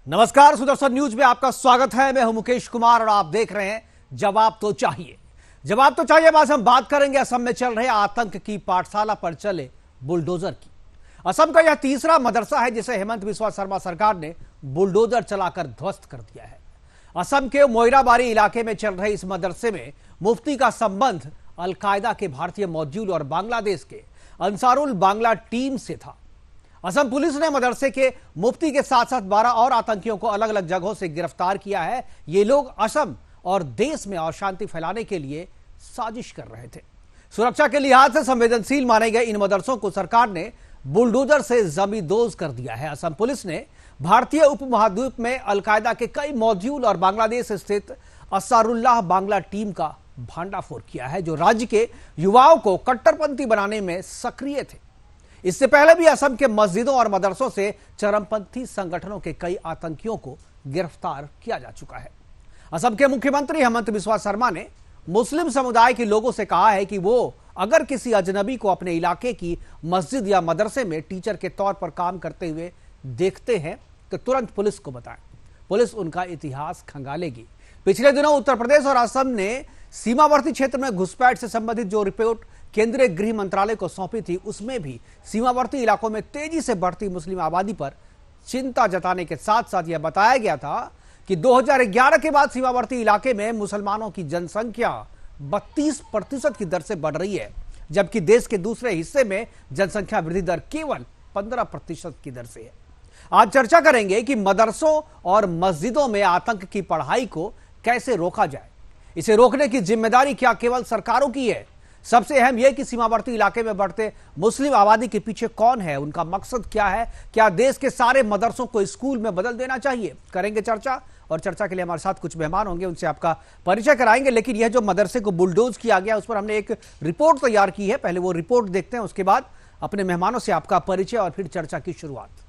नमस्कार, सुदर्शन न्यूज में आपका स्वागत है। मैं हूं मुकेश कुमार और आप देख रहे हैं जवाब तो चाहिए। जवाब तो चाहिए आज हम बात करेंगे असम में चल रहे आतंक की पाठशाला पर चले बुलडोजर की। असम का यह तीसरा मदरसा है जिसे हेमंत बिस्वा शर्मा सरकार ने बुलडोजर चलाकर ध्वस्त कर दिया है। असम के मोइराबारी इलाके में चल रहे इस मदरसे में मुफ्ती का संबंध अलकायदा के भारतीय मॉड्यूल और बांग्लादेश के अंसारुल बांग्ला टीम से था। असम पुलिस ने मदरसे के मुफ्ती के साथ साथ 12 और आतंकियों को अलग अलग जगहों से गिरफ्तार किया है। ये लोग असम और देश में अशांति फैलाने के लिए साजिश कर रहे थे। सुरक्षा के लिहाज से संवेदनशील माने गए इन मदरसों को सरकार ने बुलडोजर से जमींदोज कर दिया है। असम पुलिस ने भारतीय उपमहाद्वीप में अलकायदा के कई मॉड्यूल और बांग्लादेश स्थित अंसारुल्लाह बांग्ला टीम का भांडाफोड़ किया है, जो राज्य के युवाओं को कट्टरपंथी बनाने में सक्रिय थे। इससे पहले भी असम के मस्जिदों और मदरसों से चरमपंथी संगठनों के कई आतंकियों को गिरफ्तार किया जा चुका है। असम के मुख्यमंत्री हेमंत बिस्वा शर्मा ने मुस्लिम समुदाय के लोगों से कहा है कि वो अगर किसी अजनबी को अपने इलाके की मस्जिद या मदरसे में टीचर के तौर पर काम करते हुए देखते हैं तो तुरंत पुलिस को बताएं। पुलिस उनका इतिहास खंगालेगी। पिछले दिनों उत्तर प्रदेश और असम ने सीमावर्ती क्षेत्र में घुसपैठ से संबंधित जो रिपोर्ट केंद्रीय गृह मंत्रालय को सौंपी थी, उसमें भी सीमावर्ती इलाकों में तेजी से बढ़ती मुस्लिम आबादी पर चिंता जताने के साथ साथ यह बताया गया था कि 2011 के बाद सीमावर्ती इलाके में मुसलमानों की जनसंख्या 32% की दर से बढ़ रही है, जबकि देश के दूसरे हिस्से में जनसंख्या वृद्धि दर केवल 15% की दर से है। आज चर्चा करेंगे कि मदरसों और मस्जिदों में आतंक की पढ़ाई को कैसे रोका जाए। इसे रोकने की जिम्मेदारी क्या केवल सरकारों की है? सबसे अहम यह कि सीमावर्ती इलाके में बढ़ते मुस्लिम आबादी के पीछे कौन है, उनका मकसद क्या है? क्या देश के सारे मदरसों को स्कूल में बदल देना चाहिए? करेंगे चर्चा, और चर्चा के लिए हमारे साथ कुछ मेहमान होंगे, उनसे आपका परिचय कराएंगे। लेकिन यह जो मदरसे को बुलडोज किया गया उस पर हमने एक रिपोर्ट तैयार की है। पहले वो रिपोर्ट देखते हैं, उसके बाद अपने मेहमानों से आपका परिचय और फिर चर्चा की शुरुआत।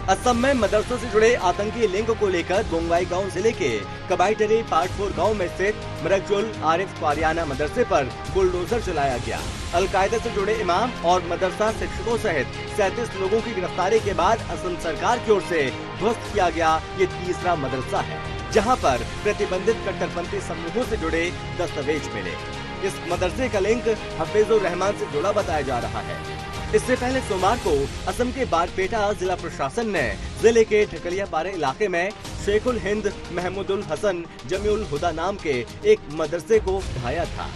असम में मदरसों से जुड़े आतंकी लिंक को लेकर बोंगाईगांव जिले के कबाईटरी पार्ट 4 गांव में स्थित मरकजुल आरिफ क्वारियाना मदरसे पर बुलडोजर चलाया गया। अलकायदा से जुड़े इमाम और मदरसा शिक्षकों सहित 37 लोगों की गिरफ्तारी के बाद असम सरकार की ओर से ध्वस्त किया गया ये तीसरा मदरसा है, जहां पर प्रतिबंधित कट्टरपंथी समूहों से जुड़े दस्तावेज मिले। इस मदरसे का लिंक हफीजुर रहमान से जुड़ा बताया जा रहा है। इससे पहले सोमवार को असम के बारपेटा जिला प्रशासन ने जिले के ठकलियापारे इलाके में शेखुल हिंद महमूदुल हसन जमीउल हुदा नाम के एक मदरसे को ढाया था,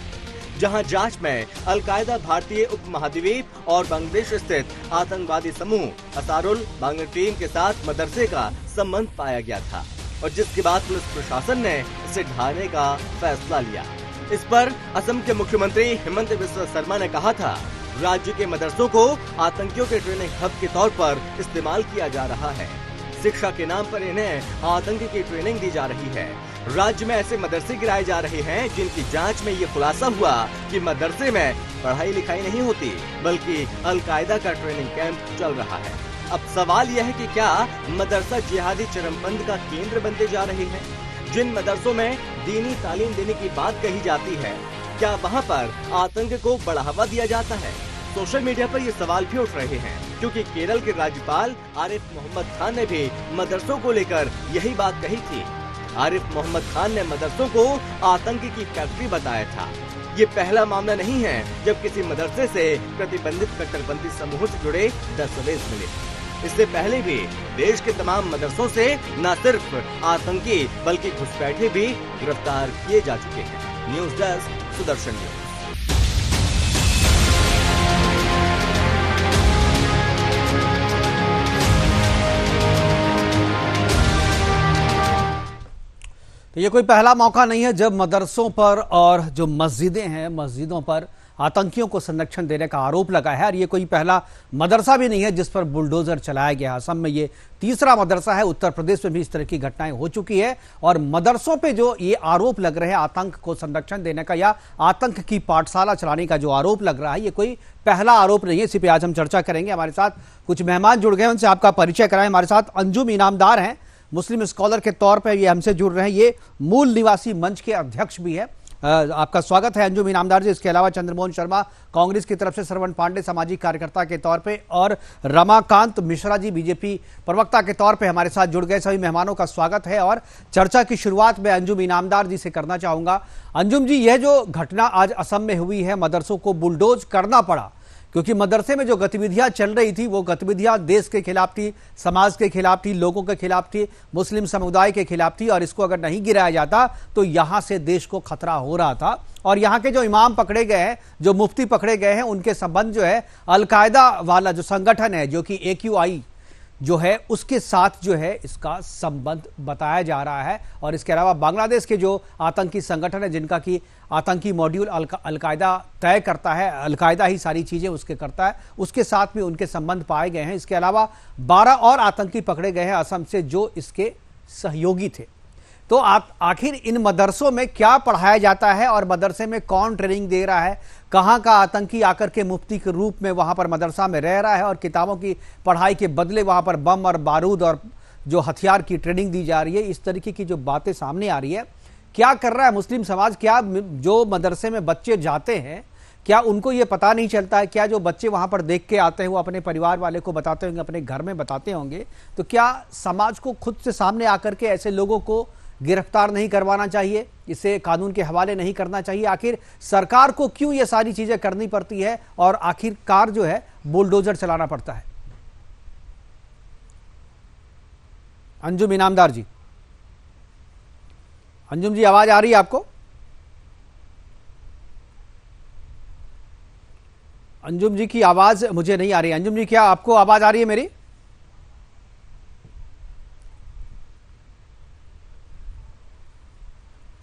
जहां जांच में अलकायदा भारतीय उपमहाद्वीप और बांग्लादेश स्थित आतंकवादी समूह अंसारुल बांग्ला टीम के साथ मदरसे का संबंध पाया गया था, और जिसके बाद पुलिस प्रशासन ने इसे ढाने का फैसला लिया। इस पर असम के मुख्यमंत्री हेमंत बिस्वा शर्मा ने कहा था, राज्य के मदरसों को आतंकियों के ट्रेनिंग हब के तौर पर इस्तेमाल किया जा रहा है। शिक्षा के नाम पर इन्हें आतंक की ट्रेनिंग दी जा रही है। राज्य में ऐसे मदरसे गिराए जा रहे हैं जिनकी जांच में ये खुलासा हुआ कि मदरसे में पढ़ाई लिखाई नहीं होती, बल्कि अलकायदा का ट्रेनिंग कैंप चल रहा है। अब सवाल यह है कि क्या मदरसा जिहादी चरमपंथ का केंद्र बनते जा रहे हैं? जिन मदरसों में दीनी तालीम देने की बात कही जाती है, क्या वहाँ पर आतंक को बढ़ावा दिया जाता है? सोशल मीडिया पर ये सवाल भी उठ रहे हैं, क्योंकि केरल के राज्यपाल आरिफ मोहम्मद खान ने भी मदरसों को लेकर यही बात कही थी। आरिफ मोहम्मद खान ने मदरसों को आतंक की फैक्ट्री बताया था। ये पहला मामला नहीं है जब किसी मदरसे से प्रतिबंधित कट्टरपंथी समूहों से जुड़े दस्तावेज मिले। इससे पहले भी देश के तमाम मदरसों से न सिर्फ आतंकी बल्कि घुसपैठे भी गिरफ्तार किए जा चुके हैं। News desk, Sudarshan news. तो ये कोई पहला मौका नहीं है जब मदरसों पर और जो मस्जिदें हैं, मस्जिदों पर आतंकियों को संरक्षण देने का आरोप लगा है। और ये कोई पहला मदरसा भी नहीं है जिस पर बुलडोजर चलाया गया। असम में ये तीसरा मदरसा है। उत्तर प्रदेश में भी इस तरह की घटनाएं हो चुकी है। और मदरसों पे जो ये आरोप लग रहे हैं आतंक को संरक्षण देने का या आतंक की पाठशाला चलाने का जो आरोप लग रहा है, ये कोई पहला आरोप नहीं है। इसी पे आज हम चर्चा करेंगे। हमारे साथ कुछ मेहमान जुड़ गए, उनसे आपका परिचय कराएं। हमारे साथ अंजुम इनामदार हैं, मुस्लिम स्कॉलर के तौर पर ये हमसे जुड़ रहे हैं। ये मूल निवासी मंच के अध्यक्ष भी है। आपका स्वागत है अंजुम इनामदार जी। इसके अलावा चंद्रमोहन शर्मा कांग्रेस की तरफ से, श्रवण पांडे सामाजिक कार्यकर्ता के तौर पे और रमाकांत मिश्रा जी बीजेपी प्रवक्ता के तौर पे हमारे साथ जुड़ गए। सभी मेहमानों का स्वागत है और चर्चा की शुरुआत मैं अंजुम इनामदार जी से करना चाहूंगा। अंजुम जी, यह जो घटना आज असम में हुई है, मदरसों को बुलडोज करना पड़ा क्योंकि मदरसे में जो गतिविधियां चल रही थी वो गतिविधियां देश के खिलाफ थी, समाज के खिलाफ थी, लोगों के खिलाफ थी, मुस्लिम समुदाय के खिलाफ थी और इसको अगर नहीं गिराया जाता तो यहां से देश को खतरा हो रहा था। और यहां के जो इमाम पकड़े गए हैं, जो मुफ्ती पकड़े गए हैं, उनके संबंध जो है अलकायदा वाला जो संगठन है जो कि AQI जो है उसके साथ जो है इसका संबंध बताया जा रहा है। और इसके अलावा बांग्लादेश के जो आतंकी संगठन है जिनका कि आतंकी मॉड्यूल अलकायदा तय करता है, अलकायदा ही सारी चीजें उसके करता है, उसके साथ भी उनके संबंध पाए गए हैं। इसके अलावा 12 और आतंकी पकड़े गए हैं असम से जो इसके सहयोगी थे। तो आखिर इन मदरसों में क्या पढ़ाया जाता है और मदरसे में कौन ट्रेनिंग दे रहा है? कहां का आतंकी आकर के मुफ्ती के रूप में वहां पर मदरसा में रह रहा है और किताबों की पढ़ाई के बदले वहां पर बम और बारूद और जो हथियार की ट्रेनिंग दी जा रही है? इस तरीके की जो बातें सामने आ रही है, क्या कर रहा है मुस्लिम समाज? क्या जो मदरसे में बच्चे जाते हैं क्या उनको ये पता नहीं चलता है? क्या जो बच्चे वहां पर देख के आते हैं वो अपने परिवार वाले को बताते होंगे, अपने घर में बताते होंगे? तो क्या समाज को खुद से सामने आकर के ऐसे लोगों को गिरफ्तार नहीं करवाना चाहिए, इसे कानून के हवाले नहीं करना चाहिए? आखिर सरकार को क्यों ये सारी चीजें करनी पड़ती है और आखिरकार जो है बुलडोजर चलाना पड़ता है? अंजुम इनामदार जी, अंजुम जी आवाज आ रही है आपको? अंजुम जी की आवाज मुझे नहीं आ रही। अंजुम जी, क्या आपको आवाज आ रही है मेरी?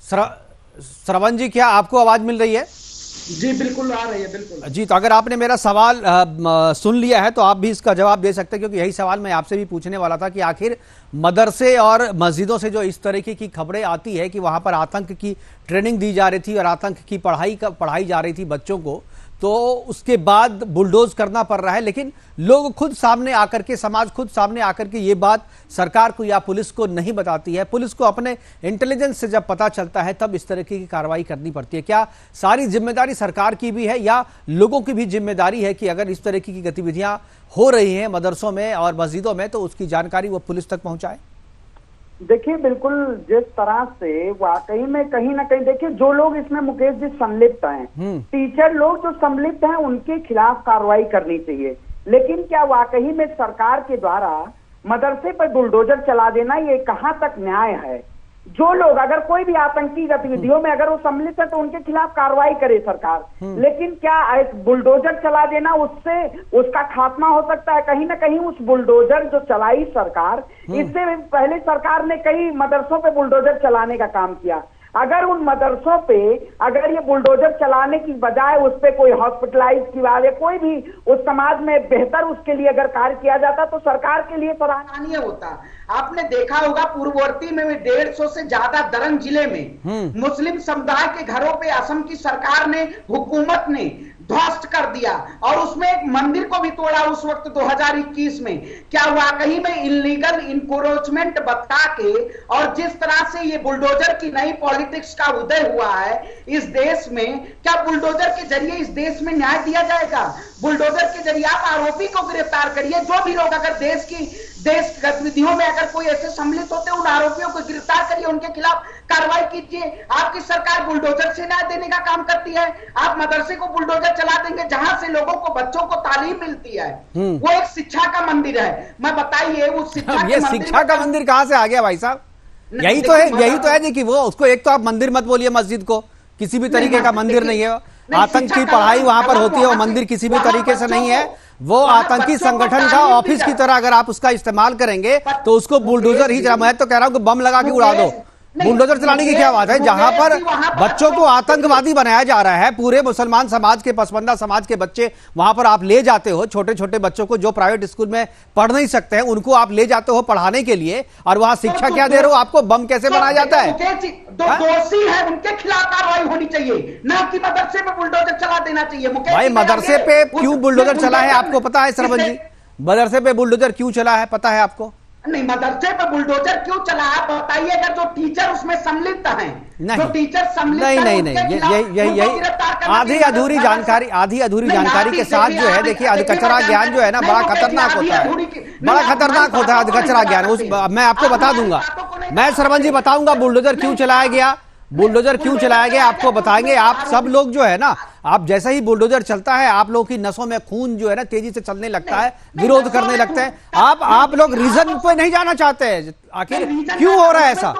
श्रवण जी, क्या आपको आवाज मिल रही है? जी बिल्कुल आ रही है, बिल्कुल जी। तो अगर आपने मेरा सवाल सुन लिया है तो आप भी इसका जवाब दे सकते हैं, क्योंकि यही सवाल मैं आपसे भी पूछने वाला था कि आखिर मदरसे और मस्जिदों से जो इस तरीके की खबरें आती है कि वहां पर आतंक की ट्रेनिंग दी जा रही थी और आतंक की पढ़ाई जा रही थी बच्चों को, तो उसके बाद बुलडोज करना पड़ रहा है। लेकिन लोग खुद सामने आकर के, समाज खुद सामने आकर के ये बात सरकार को या पुलिस को नहीं बताती है। पुलिस को अपने इंटेलिजेंस से जब पता चलता है तब इस तरह की कार्रवाई करनी पड़ती है। क्या सारी जिम्मेदारी सरकार की भी है या लोगों की भी जिम्मेदारी है कि अगर इस तरह की गतिविधियां हो रही हैं मदरसों में और मस्जिदों में तो उसकी जानकारी वो पुलिस तक पहुंचाए? देखिए, बिल्कुल जिस तरह से वाकई में कहीं ना कहीं देखिए जो लोग इसमें मुकेश जी संलिप्त हैं, टीचर लोग जो संलिप्त हैं उनके खिलाफ कार्रवाई करनी चाहिए। लेकिन क्या वाकई में सरकार के द्वारा मदरसे पर बुलडोजर चला देना ये कहां तक न्याय है? जो लोग अगर कोई भी आतंकी गतिविधियों में अगर वो सम्मिलित है तो उनके खिलाफ कार्रवाई करे सरकार। लेकिन क्या बुलडोजर चला देना उससे उसका खात्मा हो सकता है? कहीं ना कहीं उस बुलडोजर जो चलाई सरकार, इससे पहले सरकार ने कई मदरसों पे बुलडोजर चलाने का काम किया। अगर उन मदरसों पे अगर ये बुलडोजर चलाने की बजाय उस पे कोई हॉस्पिटलाइज किया या कोई भी उस समाज में बेहतर उसके लिए अगर कार्य किया जाता तो सरकार के लिए सराहनीय होता। आपने देखा होगा पूर्ववर्ती में 150 से ज्यादा दरंग जिले में मुस्लिम समुदाय के घरों पे असम की सरकार ने, हुकूमत ने ध्वस्त कर दिया और उसमें एक मंदिर को भी तोड़ा उस वक्त 2021 में। क्या वाकई में इलीगल इंक्रोचमेंट बता के और जिस तरह से ये बुलडोजर की नई पॉलिटिक्स का उदय हुआ है इस देश में, क्या बुलडोजर के जरिए इस देश में न्याय दिया जाएगा? बुलडोजर के जरिए आप आरोपी को गिरफ्तार करिए। जो भी लोग अगर देश गतिविधियों में अगर कोई ऐसे सम्मिलित होते हैं उन आरोपियों को गिरफ्तार करिए, उनके खिलाफ कार्रवाई कीजिए। आपकी सरकार बुलडोजर से न्याय देने का काम करती है। आप मदरसे को बुलडोजर चला देंगे जहां से लोगों को, बच्चों को तालीम मिलती है। वो एक शिक्षा का मंदिर है। मैं बताइए उस शिक्षा का मंदिर कहां से आ गया भाई साहब? यही तो है जी कि वो उसको, एक तो आप मंदिर मत बोलिए, मस्जिद को किसी भी तरीके का मंदिर नहीं है। आतंक की पढ़ाई वहां पर होती है, वो मंदिर किसी भी तरीके से नहीं है। वो आतंकी संगठन का ऑफिस की तरह अगर आप उसका इस्तेमाल करेंगे तो उसको बुलडोजर ही, मैं तो कह रहा हूं कि बम लगा के उड़ा दो। बुलडोजर चलाने की क्या बात है? जहां पर बच्चों को आतंकवादी बनाया जा रहा है, पूरे मुसलमान समाज के, पसमानदा समाज के बच्चे वहां पर आप ले जाते हो, छोटे छोटे बच्चों को जो प्राइवेट स्कूल में पढ़ नहीं सकते हैं उनको आप ले जाते हो पढ़ाने के लिए, और वहां शिक्षा क्या दे रहे हो? आपको बम कैसे बनाया जाता है? दोषी है उनके खिलाफ कार्रवाई होनी चाहिए, ना कि मदरसे पे बुलडोजर चला देना चाहिए। भाई मदरसे पे क्यों बुलडोजर चला है आपको पता है श्रवण जी? मदरसे पे बुलडोजर क्यों चला है पता है आपको? नहीं, मदरसे पर बुलडोजर क्यों चला आप बताइए। अगर जो टीचर उसमें सम्मिलित हैं, जो टीचर सम्मिलित नहीं हैं, नहीं उनके नहीं, खिलाफ यही उनको गिरफ्तार करना आधी चाहिए। अधूरी मदरसा जानकारी, आधी अधूरी नहीं, जानकारी के आप साथ जो है, देखिए अधकचरा ज्ञान जो है ना, बड़ा खतरनाक होता है, बड़ा खतरनाक होता है अधकचरा ज्ञान। उस मैं आपको बता दूंगा, मैं सरवण जी बताऊंगा बुलडोजर क्यों चलाया गया, बुलडोजर क्यों चलाया गया आपको बताएंगे। आप सब लोग जो है ना, आप जैसे ही बुलडोजर चलता है आप लोगों की नसों में खून जो है ना तेजी से चलने लगता है, विरोध करने लगते हैं। आप लोग रीजन पे नहीं जाना चाहते हैं, आखिर क्यों हो रहा है ऐसा?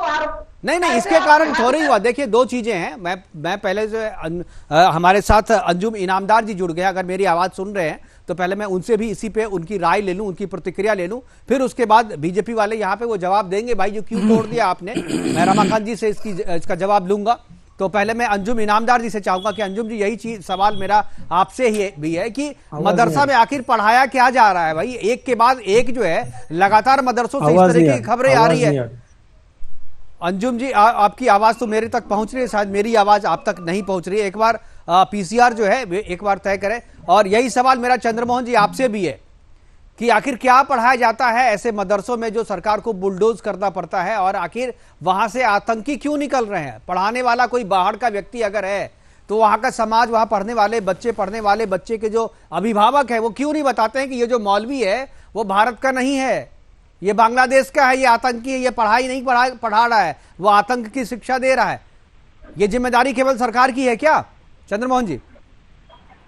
नहीं नहीं, इसके कारण थोड़ी हुआ। देखिए दो चीजें हैं, मैं पहले जो है हमारे साथ अंजुम इनामदार जी जुड़ गए, अगर मेरी आवाज सुन रहे हैं तो पहले मैं उनसे भी इसी पे उनकी राय ले लूं, उनकी प्रतिक्रिया ले लूं, फिर उसके बाद बीजेपी वाले यहाँ पे वो जवाब देंगे, भाई जो क्यों तोड़ दिया आपने। मैं रमाकांत जी से इसका जवाब लूंगा। तो पहले मैं अंजुम इनामदार जी से चाहूंगा कि अंजुम जी, यही चीज सवाल मेरा आपसे ही भी है कि मदरसा में आखिर पढ़ाया क्या जा रहा है भाई? एक के बाद एक जो है लगातार मदरसों से इस तरह की खबरें आ रही है। अंजुम जी आपकी आवाज तो मेरे तक पहुंच रही है, शायद मेरी आवाज आप तक नहीं पहुंच रही है। एक बार पीसीआर जो है एक बार तय करें। और यही सवाल मेरा चंद्रमोहन जी आपसे भी है कि आखिर क्या पढ़ाया जाता है ऐसे मदरसों में जो सरकार को बुलडोज करना पड़ता है, और आखिर वहां से आतंकी क्यों निकल रहे हैं? पढ़ाने वाला कोई बाहर का व्यक्ति अगर है तो वहां का समाज, वहां पढ़ने वाले बच्चे के जो अभिभावक है वो क्यों नहीं बताते हैं कि ये जो मौलवी है वो भारत का नहीं है, ये बांग्लादेश का है, ये आतंकी है, ये पढ़ाई नहीं पढ़ा रहा है, वो आतंक की शिक्षा दे रहा है। ये जिम्मेदारी केवल सरकार की है क्या चंद्रमोहन जी?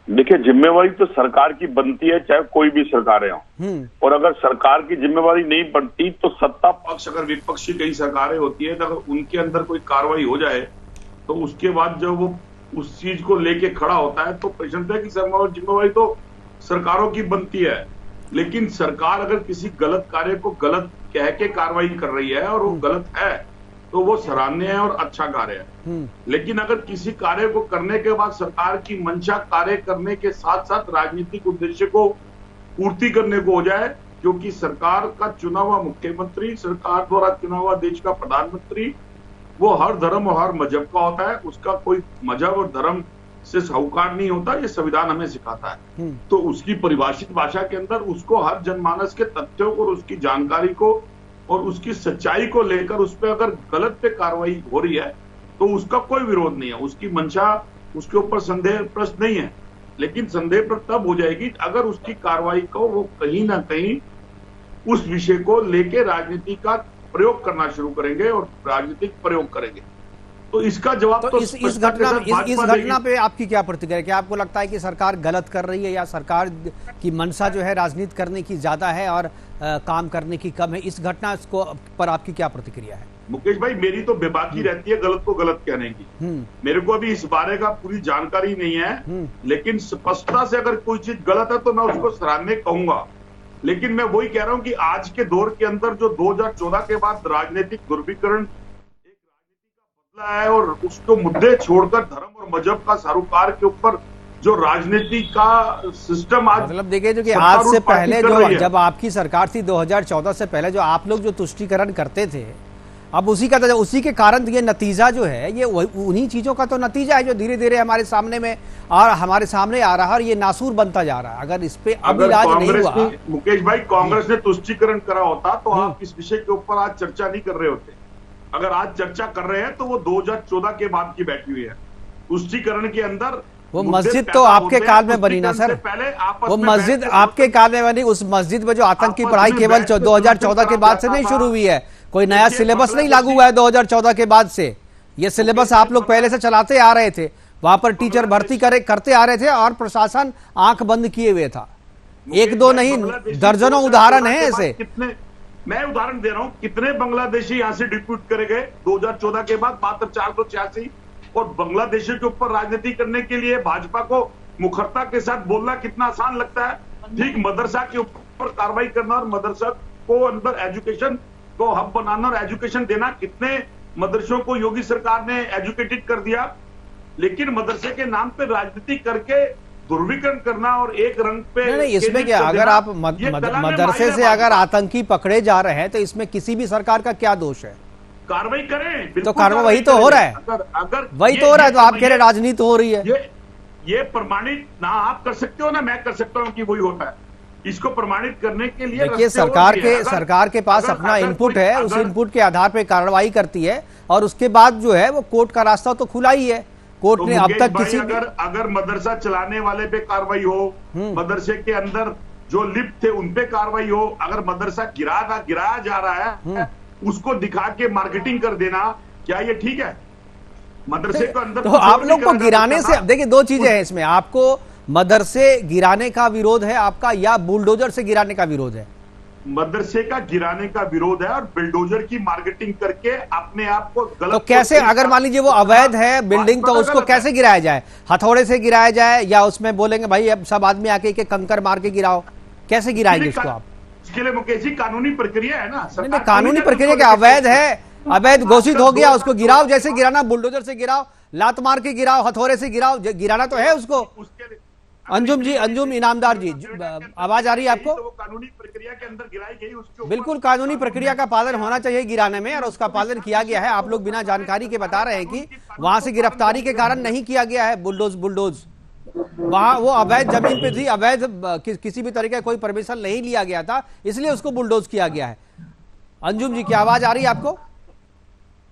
देखिए, जिम्मेवारी तो सरकार की बनती है, चाहे कोई भी सरकारें हों। और अगर सरकार की जिम्मेवारी नहीं बनती तो सत्ता पक्ष, अगर विपक्षी कई सरकारें होती है, तो अगर उनके अंदर कोई कार्रवाई हो जाए तो उसके बाद जब वो उस चीज को लेके खड़ा होता है तो प्रश्न है कि जिम्मेवारी तो सरकारों की बनती है। लेकिन सरकार अगर किसी गलत कार्य को गलत कह के कार्रवाई कर रही है और वो गलत है तो वो सराहनीय है और अच्छा कार्य है। लेकिन अगर किसी कार्य को करने के बाद सरकार की मंशा कार्य करने के साथ साथ राजनीतिक उद्देश्य को पूर्ति करने को हो जाए, क्योंकि सरकार का चुना हुआ मुख्यमंत्री, सरकार द्वारा चुना हुआ देश का प्रधानमंत्री, वो हर धर्म और हर मजहब का होता है, उसका कोई मजहब और धर्म से साहूकार नहीं होता, ये संविधान हमें सिखाता है। तो उसकी परिभाषित भाषा के अंदर उसको हर जनमानस के तथ्यों को और उसकी जानकारी को और उसकी सच्चाई को लेकर उस पर अगर गलत पे कार्रवाई हो रही है तो उसका कोई विरोध नहीं है, उसकी मंशा, उसके ऊपर संदेह प्रश्न नहीं है। लेकिन संदेह पर तब हो जाएगी अगर उसकी कार्रवाई को वो कहीं ना कहीं उस विषय को लेके राजनीति का प्रयोग करना शुरू करेंगे और राजनीतिक प्रयोग करेंगे। तो इसका जवाब तो इस घटना पे आपकी क्या प्रतिक्रिया? क्या आपको लगता है कि सरकार गलत कर रही है या सरकार की मंशा जो है राजनीति करने की ज्यादा है और काम करने की कम है? इस घटना को पर आपकी क्या प्रतिक्रिया है? मुकेश भाई, मेरी तो बेबाकी रहती है गलत को गलत कहने की। मेरे को अभी इस बारे का पूरी जानकारी नहीं है, लेकिन स्पष्टता से अगर कोई चीज गलत है तो मैं उसको सराहनीय कहूंगा। लेकिन मैं वही कह रहा हूं कि आज के दौर के अंदर जो 2014 के बाद राजनीतिक ध्रुवीकरण है और उसको मुद्दे छोड़कर धर्म और मजहब का सरोकार के ऊपर जो राजनीति का सिस्टम आज, मतलब देखिए जो कि आज से पहले जो जब आपकी सरकार थी 2014 से पहले जो आप लोग जो तुष्टीकरण करते थे, अब उसी के कारण ये नतीजा जो है ये उन्हीं चीजों का तो नतीजा है जो धीरे धीरे हमारे सामने में और हमारे सामने आ रहा है और ये नासूर बनता जा रहा है। अगर इस पे अब इलाज नहीं हुआ, मुकेश भाई, कांग्रेस ने तुष्टीकरण करा होता तो आप इस विषय के ऊपर आज चर्चा नहीं कर रहे होते। अगर आज चर्चा कर रहे हैं तो वो 2014 के बाद की बैठी हुई है। तुष्टीकरण के अंदर वो मस्जिद तो आपके काल में बनी ना सर, वो मस्जिद आपके काल में बनी। उस मस्जिद में जो आतंक की पढ़ाई केवल 2014 के बाद से नहीं शुरू हुई है, कोई नया सिलेबस नहीं लागू हुआ है 2014 के बाद से। ये सिलेबस आप लोग पहले से चलाते आ रहे थे, वहां पर टीचर भर्ती करते आ रहे थे और प्रशासन आंख बंद किए हुए था। एक दो नहीं, दर्जनों उदाहरण है ऐसे। मैं उदाहरण दे रहा हूं, कितने बांग्लादेशी यहां से डिप्यूट करे गए 2014 के बाद, मात्र 486। और बांग्लादेशियों के ऊपर राजनीति करने के लिए भाजपा को मुखरता के साथ बोलना कितना आसान लगता है। ठीक मदरसा के ऊपर कार्रवाई करना और मदरसा को अंदर एजुकेशन को हब बनाना और एजुकेशन देना, कितने मदरसों को योगी सरकार ने एजुकेटेड कर दिया। लेकिन मदरसे के नाम पे राजनीति करके ध्रुवीकरण करना और एक रंग पे नहीं, इसमें क्या, अगर आप मदरसे से अगर आतंकी पकड़े जा रहे हैं तो इसमें किसी भी सरकार का क्या दोष है? कार्रवाई करें, तो कार्रवाई वही तो हो रहा है, अगर वही तो हो रहा है। तो आप कह रहे राजनीति हो रही है, ये प्रमाणित ना आप कर सकते हो ना मैं कर सकता हूं कि वही होता है। इसको प्रमाणित करने के लिए देखिए सरकार के पास अपना इनपुट है, उस इनपुट के आधार पर कार्रवाई करती है और उसके बाद जो है वो कोर्ट का रास्ता तो खुला ही है। कोर्ट ने अब तक किसी अगर मदरसा चलाने वाले पे कार्रवाई हो, मदरसे के अंदर जो लिप्त थे उन पे कार्रवाई हो, अगर मदरसा गिराया जा रहा है उसको दिखा के मार्केटिंग कर देना, क्या ये ठीक है? मदरसे को अंदर तो आप लोग को गिराने से, देखिए दो चीजें हैं इसमें, आपको मदरसे गिराने का विरोध है आपका या बुलडोजर से गिराने का विरोध है? मदरसे का गिराने का विरोध है और बुलडोजर की मार्केटिंग करके अपने आप को गलत। तो कैसे, अगर मान लीजिए वो अवैध है बिल्डिंग, तो उसको कैसे गिराया जाए? हथौड़े से गिराया जाए या उसमें बोलेंगे भाई अब सब आदमी आके के कंकर मार के गिराओ? कैसे गिराएंगे उसको आप? इसके लिए मुकेश जी कानूनी प्रक्रिया है ना। नहीं, कानूनी प्रक्रिया क्या, अवैध है, अवैध घोषित हो गया, उसको गिराओ, जैसे गिराना बुलडोजर से गिराओ, लात मार के गिराओ, हथौड़े से गिराओ, गिराना तो है उसको। अंजुम जी, अंजुम इनामदार जी, आवाज आ रही है आपको? तो वो कानूनी प्रक्रिया के अंदर गिराई गई, उसके बिल्कुल कानूनी प्रक्रिया का पालन होना चाहिए गिराने में, और उसका पालन किया गया है। आप लोग बिना जानकारी के बता रहे हैं कि वहां से गिरफ्तारी के कारण नहीं किया गया है बुलडोज। वहां वो अवैध जमीन पे थी, अवैध किसी भी तरीके का कोई परमिशन नहीं लिया गया था, इसलिए उसको बुलडोज किया गया है। अंजुम जी, क्या आवाज आ रही है आपको?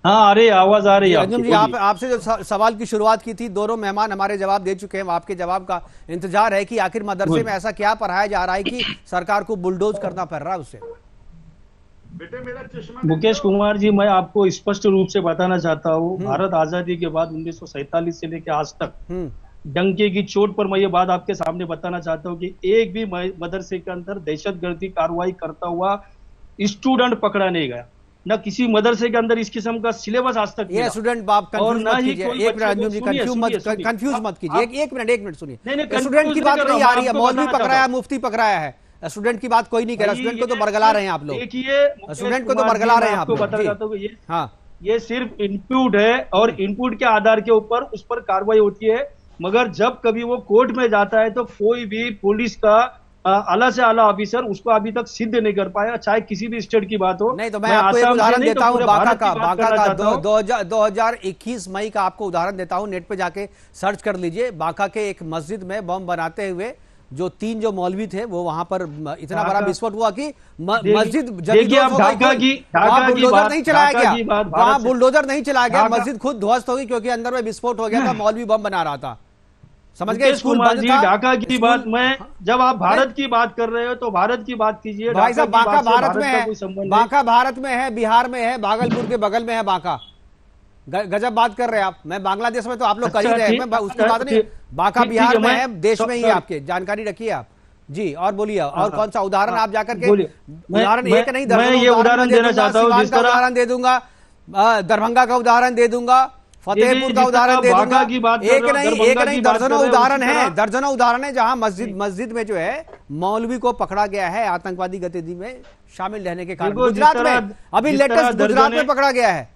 हाँ, अरे आवाज आ रही है अंजुम जी, आपसे जो सवाल की शुरुआत की थी, दोनों मेहमान हमारे जवाब दे चुके हैं, आपके जवाब का इंतजार है कि आखिर मदरसे में ऐसा क्या पढ़ाया जा रहा है कि सरकार को बुलडोज करना पड़ रहा है उससे। मुकेश कुमार जी, मैं आपको स्पष्ट रूप से बताना चाहता हूँ, भारत आजादी के बाद 1947 से लेकर आज तक डंके की चोट पर मैं ये बात आपके सामने बताना चाहता हूँ कि एक भी मदरसे के अंदर दहशतगर्दी कार्रवाई करता हुआ स्टूडेंट पकड़ा नहीं गया, न किसी मदरसे के अंदर इस किस्म का सिलेबस आज तक। ये स्टूडेंट बाप कंफ्यूज मत कीजिए, कंफ्यूज मत कीजिए, एक मिनट सुनिए। स्टूडेंट की बात नहीं आ रही है, मौलवी पकड़ाया, मुफ्ती पकड़ाया है, स्टूडेंट की बात कोई नहीं कर रहा। स्टूडेंट को तो बरगला रहे हैं आप लोग, स्टूडेंट को तो बरगला रहे हैं आप लोग। हाँ, ये सिर्फ इनपुट है और इनपुट के आधार के ऊपर उस पर कार्रवाई होती है, मगर जब कभी वो कोर्ट में जाता है तो कोई भी पुलिस का आला से आला ऑफिसर उसको अभी तक सिद्ध नहीं कर पाया, चाहे किसी भी स्टेट की बात हो। नहीं तो मैं आपको एक उदाहरण देता हूं, बांका का 2021 मई का आपको उदाहरण देता हूं, नेट पे जाके सर्च कर लीजिए। बांका के एक मस्जिद में बम बनाते हुए जो 3 जो मौलवी थे, वो वहां पर इतना बड़ा विस्फोट हुआ कि मस्जिद बुलडोजर नहीं चलाया गया, वहां बुलडोजर नहीं चलाया गया, मस्जिद खुद ध्वस्त होगी क्योंकि अंदर में विस्फोट हो गया था, मौलवी बम बना रहा था। समझ गए? स्कूल बंद था। ढाका की बात में, जब आप भारत की बात कर रहे हो तो भारत की बात कीजिए। भाई साहब, बांका भारत में है, बांका भारत में है, बिहार में है, भागलपुर के बगल में है बांका। गजब बात कर रहे हैं आप। मैं बांग्लादेश में तो आप लोग कर ही रहे हैं, उसकी बात नहीं। बांका बिहार में है, देश में ही है, आपके जानकारी रखिए आप जी। और बोलिए, और कौन सा उदाहरण आप जाकर के, उदाहरण एक नहीं, मैं ये उदाहरण देना चाहता हूँ, जिस तरह उदाहरण दे दूंगा, दरभंगा का उदाहरण दे दूंगा, फतेहपुर का उदाहरण दे दूंगा। एक नहीं दर्जनों उदाहरण है, दर्जनों उदाहरण है जहां मस्जिद में जो है मौलवी को पकड़ा गया है आतंकवादी गतिविधि में शामिल रहने के कारण। गुजरात में अभी लेटेस्ट गुजरात में पकड़ा गया है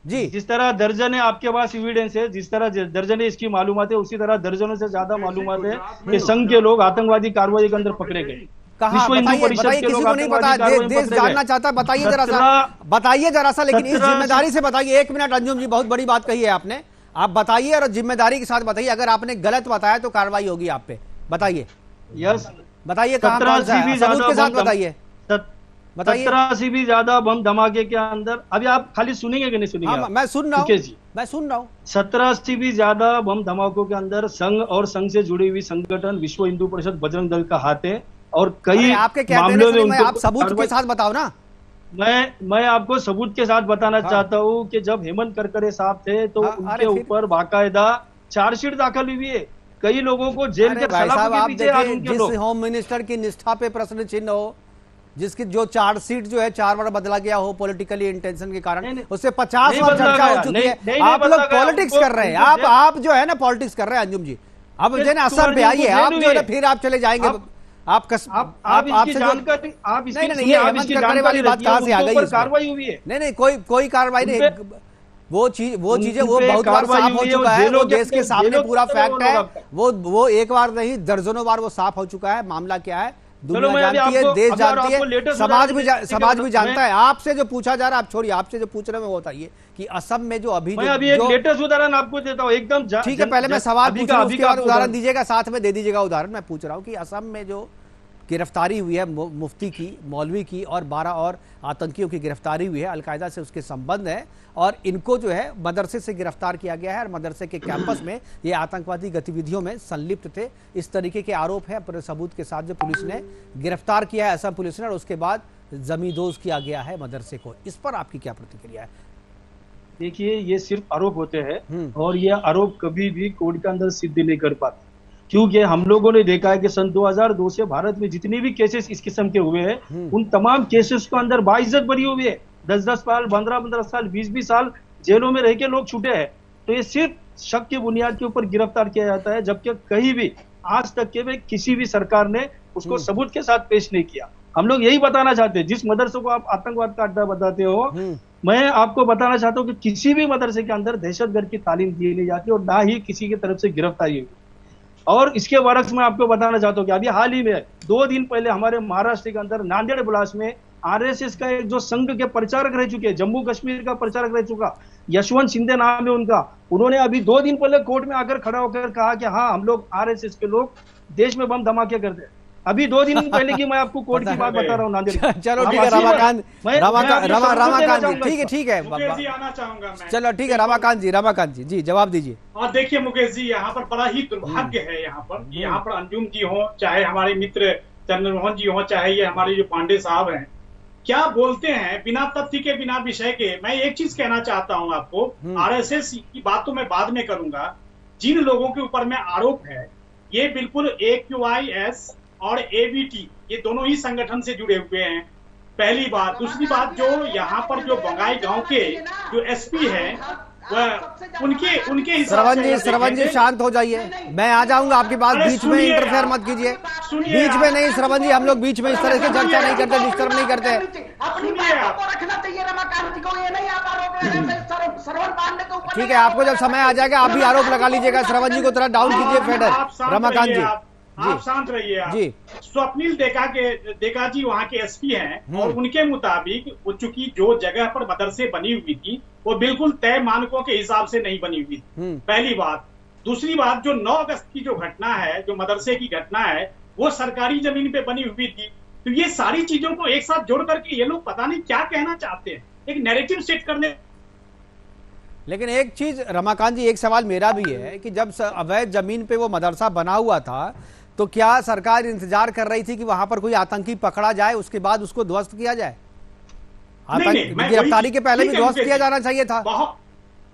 जी। जिस तरह दर्जन आपके पास एविडेंस है, जिस तरह दर्जन इसकी मालूमात है, उसी तरह दर्जनों से ज्यादा मालूमात है कि संघ के लोग आतंकवादी कार्रवाई के अंदर पकड़े गए। बताइए, किसी को नहीं पता, देश जानना चाहता है, बताइए जरा सा, लेकिन इस जिम्मेदारी से बताइए। 1 मिनट अंजुम जी, बहुत बड़ी बात कही है आपने, आप बताइए और जिम्मेदारी के साथ बताइए। अगर आपने गलत बताया तो कार्रवाई होगी आप पे, बताइए। यस, बताइए कहां सबूत के साथ बताइए। 17 से भी ज्यादा बम धमाके के अंदर, अभी आप खाली सुनेंगे कि नहीं सुनेंगे? हाँ, मैं सुन रहा हूँ। 17 से भी ज्यादा बम धमाकों के अंदर संघ और संघ से जुड़ी हुई संगठन विश्व हिंदू परिषद बजरंग दल का हाथ है, और कई आपके मामलों में उनको आप सबूत के साथ बताओ ना। मैं आपको सबूत के साथ बताना चाहता हूँ कि जब हेमंत करकरे साहब थे तो उनके ऊपर बाकायदा चार्जशीट दाखिल हुई है, कई लोगों को जेल के सलाखों के पीछे आज उनके लोग। जिस होम मिनिस्टर की निष्ठा पे प्रश्न चिन्ह हो, जिसकी जो चार्जशीट जो है 4 बार बदला गया हो पॉलिटिकली इंटेंशन के कारण, उससे 50 बार चर्चा हो चुकी है। आप लोग पॉलिटिक्स कर रहे हैं, आप जो है ना पॉलिटिक्स कर रहे हैं अंजुम जी। अब जो है ना असर पे आइए, आप जो है ना फिर आप चले जाएंगे। आपसे जानकारी, आप नहीं, हेमंत करकरे वाली बात कहां से आ गई? कार्रवाई हुई है? नहीं, कोई कार्रवाई नहीं। वो चीजें वो बहुत बार साफ हो चुका है, वो देश के सामने पूरा फैक्ट है। वो एक बार नहीं, दर्जनों बार वो साफ हो चुका है। मामला क्या है दुनिया जानती है, देश जानती है, समाज भी जानता है। आपसे जो पूछा जा रहा है, आप छोड़िए, आपसे जो पूछ रहे हैं वो बताइए कि असम में जो अभी एक लेटेस्ट उदाहरण आपको देता हूँ एकदम ठीक है। पहले मैं सवाल पूछ रहा हूं, उसके बाद उदाहरण दीजिएगा, साथ में दे दीजिएगा उदाहरण। मैं पूछ रहा हूँ कि असम में जो गिरफ्तारी हुई है मुफ्ती की, मौलवी की और 12 और आतंकियों की गिरफ्तारी हुई है। अलकायदा से उसके संबंध है और इनको जो है मदरसे से गिरफ्तार किया गया है और मदरसे के कैंपस में ये आतंकवादी गतिविधियों में संलिप्त थे, इस तरीके के आरोप है। पूरे सबूत के साथ जो पुलिस ने गिरफ्तार किया है असम पुलिस ने, और उसके बाद जमींदोज किया गया है मदरसे को। इस पर आपकी क्या प्रतिक्रिया है? देखिए, ये सिर्फ आरोप होते हैं और ये आरोप कभी भी कोर्ट के अंदर सिद्ध नहीं कर पाते, क्योंकि हम लोगों ने देखा है कि सन 2002 से भारत में जितने भी केसेस इस किस्म के हुए हैं उन तमाम केसेस के अंदर बाइज्जत बरी हुई है। 10-10 साल, 15-15 साल, 20-20 साल जेलों में रह के लोग छूटे हैं। तो ये सिर्फ शक की बुनियाद के ऊपर गिरफ्तार किया जाता है, जबकि कहीं भी आज तक के किसी भी सरकार ने उसको सबूत के साथ पेश नहीं किया। हम लोग यही बताना चाहते हैं, जिस मदरसे को आप आतंकवाद का अड्डा बताते हो, मैं आपको बताना चाहता हूँ कि किसी भी मदरसे के अंदर दहशतगर्द की तालीम दी नहीं जाती और ना ही किसी की तरफ से गिरफ्तारी हुई। और इसके बरक्स मैं आपको बताना चाहता हूँ कि अभी हाल ही में 2 दिन पहले हमारे महाराष्ट्र के अंदर नांदेड़ ब्लास्ट में आरएसएस का एक जो संघ के प्रचारक रह चुके हैं, जम्मू कश्मीर का प्रचारक रह चुका यशवंत शिंदे नाम है उनका, उन्होंने अभी 2 दिन पहले कोर्ट में आकर खड़ा होकर कहा कि हाँ, हम लोग आरएसएस के लोग देश में बम धमाके करते हैं। अभी 2 दिन पहले की मैं आपको कोर्ट की बात बता रहा हूँ नांदेड़। चलो ठीक है रमाकांत जी, ठीक है आना चाहूंगा मैं। चलो ठीक है रमाकांत जी जवाब दीजिए। और देखिए मुकेश जी, यहाँ पर बड़ा ही दुर्भाग्य है, यहाँ पर अंजुम जी हो, चाहे हमारे मित्र चंद्रमोहन जी हो, चाहे ये हमारे जो पांडे साहब हैं, क्या बोलते हैं बिना तथ्य के, बिना विषय के। मैं एक चीज कहना चाहता हूँ आपको, आरएसएस की बात तो मैं बाद में करूंगा। जिन लोगों के ऊपर में आरोप है, ये बिल्कुल AQIS और ABT, ये दोनों ही संगठन से जुड़े हुए हैं, पहली बात। दूसरी बात, जो यहाँ पर जो बंगाई गांव के जो SP हैं, वह उनके श्रवण जी शांत हो जाइए, मैं आ जाऊंगा आपकी बात, बीच में इंटरफेयर मत कीजिए, बीच में नहीं श्रवण जी, हम लोग बीच में इस तरह की चर्चा नहीं करते, डिस्टर्ब नहीं करते। ठीक है, आपको जब समय आ जाएगा आप भी आरोप लगा लीजिएगा। श्रवण जी को थोड़ा डाउन कीजिए फेडर। रमाकांत जी आप शांत रहिए। आप जी। स्वप्निल देका जी वहाँ के SP हैं और उनके मुताबिक वो चूंकि जो जगह पर मदरसे बनी हुई थी वो बिल्कुल तय मानकों के हिसाब से नहीं बनी हुई थी, पहली बात। दूसरी बात, जो 9 अगस्त की जो घटना है, जो मदरसे की घटना है, वो सरकारी जमीन पे बनी हुई थी। तो ये सारी चीजों को एक साथ जोड़ करके ये लोग पता नहीं क्या कहना चाहते हैं, एक नैरेटिव सेट करने। लेकिन एक चीज रमाकांत जी, एक सवाल मेरा भी है कि जब अवैध जमीन पे वो मदरसा बना हुआ था तो क्या सरकार इंतजार कर रही थी कि वहां पर कोई आतंकी पकड़ा जाए, उसके बाद उसको ध्वस्त किया जाए? गिरफ्तारी के पहले भी ध्वस्त किया जाना चाहिए था।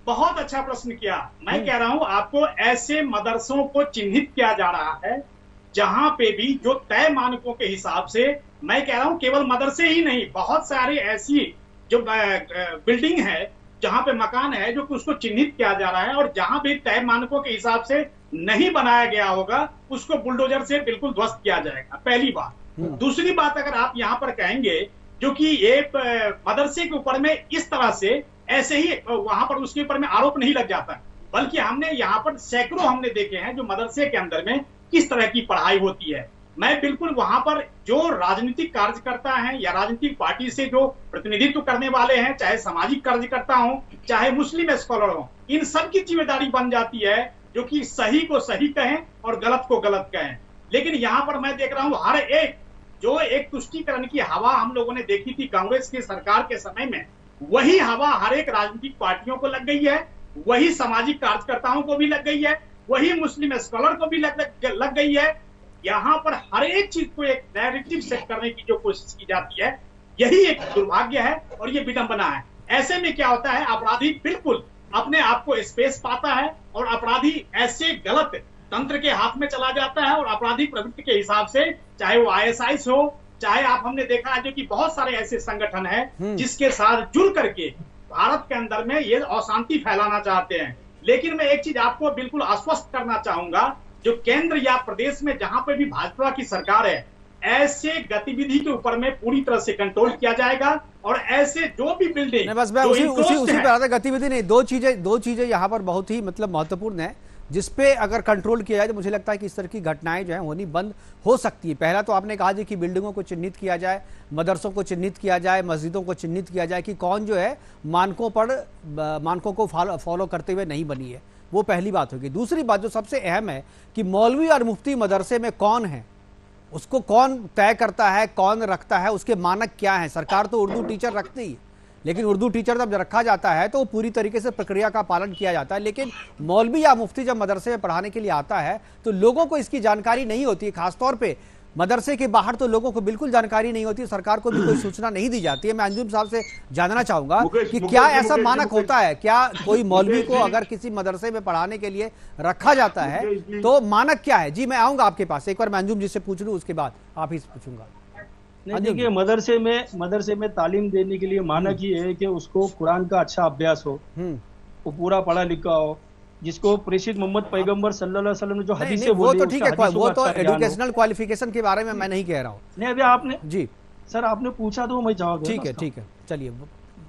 बहुत अच्छा प्रश्न किया। मैं कह रहा हूं आपको, ऐसे मदरसों को चिन्हित किया जा रहा है जहां पे भी जो तय मानकों के हिसाब से, मैं कह रहा हूं केवल मदरसे ही नहीं, बहुत सारे ऐसी जो बिल्डिंग है, जहां पे मकान है, जो उसको चिन्हित किया जा रहा है और जहां भी तय मानकों के हिसाब से नहीं बनाया गया होगा उसको बुलडोजर से बिल्कुल ध्वस्त किया जाएगा, पहली बात। दूसरी बात, अगर आप यहाँ पर कहेंगे जो कि ये मदरसे के ऊपर में इस तरह से ऐसे ही वहां पर उसके ऊपर में आरोप नहीं लग जाता, बल्कि हमने यहाँ पर सैकड़ों हमने देखे हैं जो मदरसे के अंदर में किस तरह की पढ़ाई होती है। मैं बिल्कुल वहां पर जो राजनीतिक कार्यकर्ता हैं या राजनीतिक पार्टी से जो प्रतिनिधित्व करने वाले हैं, चाहे सामाजिक कार्यकर्ता हो, चाहे मुस्लिम स्कॉलर हो, इन सब की जिम्मेदारी बन जाती है जो कि सही को सही कहें और गलत को गलत कहें। लेकिन यहाँ पर मैं देख रहा हूँ हर एक तुष्टीकरण की हवा हम लोगों ने देखी थी कांग्रेस की सरकार के समय में, वही हवा हर एक राजनीतिक पार्टियों को लग गई है, वही सामाजिक कार्यकर्ताओं को भी लग गई है, वही मुस्लिम स्कॉलर को भी लग गई है। यहाँ पर हर एक चीज को एक नैरेटिव सेट करने की जो कोशिश की जाती है, यही एक दुर्भाग्य है और ये विडंबना है। ऐसे में क्या होता है, अपराधी बिल्कुल अपने आप को स्पेस पाता है और अपराधी ऐसे गलत तंत्र के हाथ में चला जाता है और आपराधिक प्रवृत्ति के हिसाब से, चाहे वो ISIS हो, चाहे आप हमने देखा है जो कि बहुत सारे ऐसे संगठन हैं जिसके साथ जुड़ करके भारत के अंदर में ये अशांति फैलाना चाहते हैं। लेकिन मैं एक चीज आपको बिल्कुल आश्वस्त करना चाहूंगा, जो केंद्र या प्रदेश में जहां पे भी भाजपा की सरकार है, ऐसे गतिविधि के ऊपर में पूरी तरह से कंट्रोल किया जाएगा और ऐसे जो भी बिल्डिंग, बस मैं उसी पर गतिविधि नहीं, दो चीजें यहाँ पर बहुत ही मतलब महत्वपूर्ण है जिसपे अगर कंट्रोल किया जाए तो मुझे लगता है कि इस तरह की घटनाएं जो है होनी बंद हो सकती है। पहला तो आपने कहा जी कि बिल्डिंगों को चिन्हित किया जाए, मदरसों को चिन्हित किया जाए, मस्जिदों को चिन्हित किया जाए कि कौन जो है मानकों को फॉलो करते हुए नहीं बनी है, वो पहली बात होगी। दूसरी बात जो सबसे अहम है कि मौलवी और मुफ्ती मदरसे में कौन है, उसको कौन तय करता है, कौन रखता है, उसके मानक क्या है? सरकार तो उर्दू टीचर रखती है, लेकिन उर्दू टीचर जब रखा जाता है तो पूरी तरीके से प्रक्रिया का पालन किया जाता है। लेकिन मौलवी या मुफ्ती जब मदरसे में पढ़ाने के लिए आता है तो लोगों को इसकी जानकारी नहीं होती है। खासतौर पे मदरसे के बाहर तो लोगों को बिल्कुल जानकारी नहीं होती, सरकार को भी कोई सूचना नहीं दी जाती है। मैं अंजुम साहब से जानना चाहूंगा कि क्या ऐसा मानक होता है, क्या कोई मौलवी को अगर किसी मदरसे में पढ़ाने के लिए रखा जाता है तो मानक क्या है? जी मैं आऊंगा आपके पास, एक बार मैं अंजुम जी से पूछ लूं, उसके बाद आप ही से पूछूंगा। नहीं, देखिए मदरसे में तालीम देने के लिए मानक ही है कि उसको कुरान का अच्छा अभ्यास हो, वो पूरा पढ़ा लिखा हो, जिसको प्रेषित मोहम्मद पैगंबर सल्लल्लाहु अलैहि वसल्लम ने जो हदीसें वो बोली, तो ठीक है, वो तो एजुकेशनल क्वालिफिकेशन के बारे में मैं नहीं कह रहा हूँ। नहीं, अभी आपने जी सर आपने पूछा तो मैं जवाब ठीक है चलिए।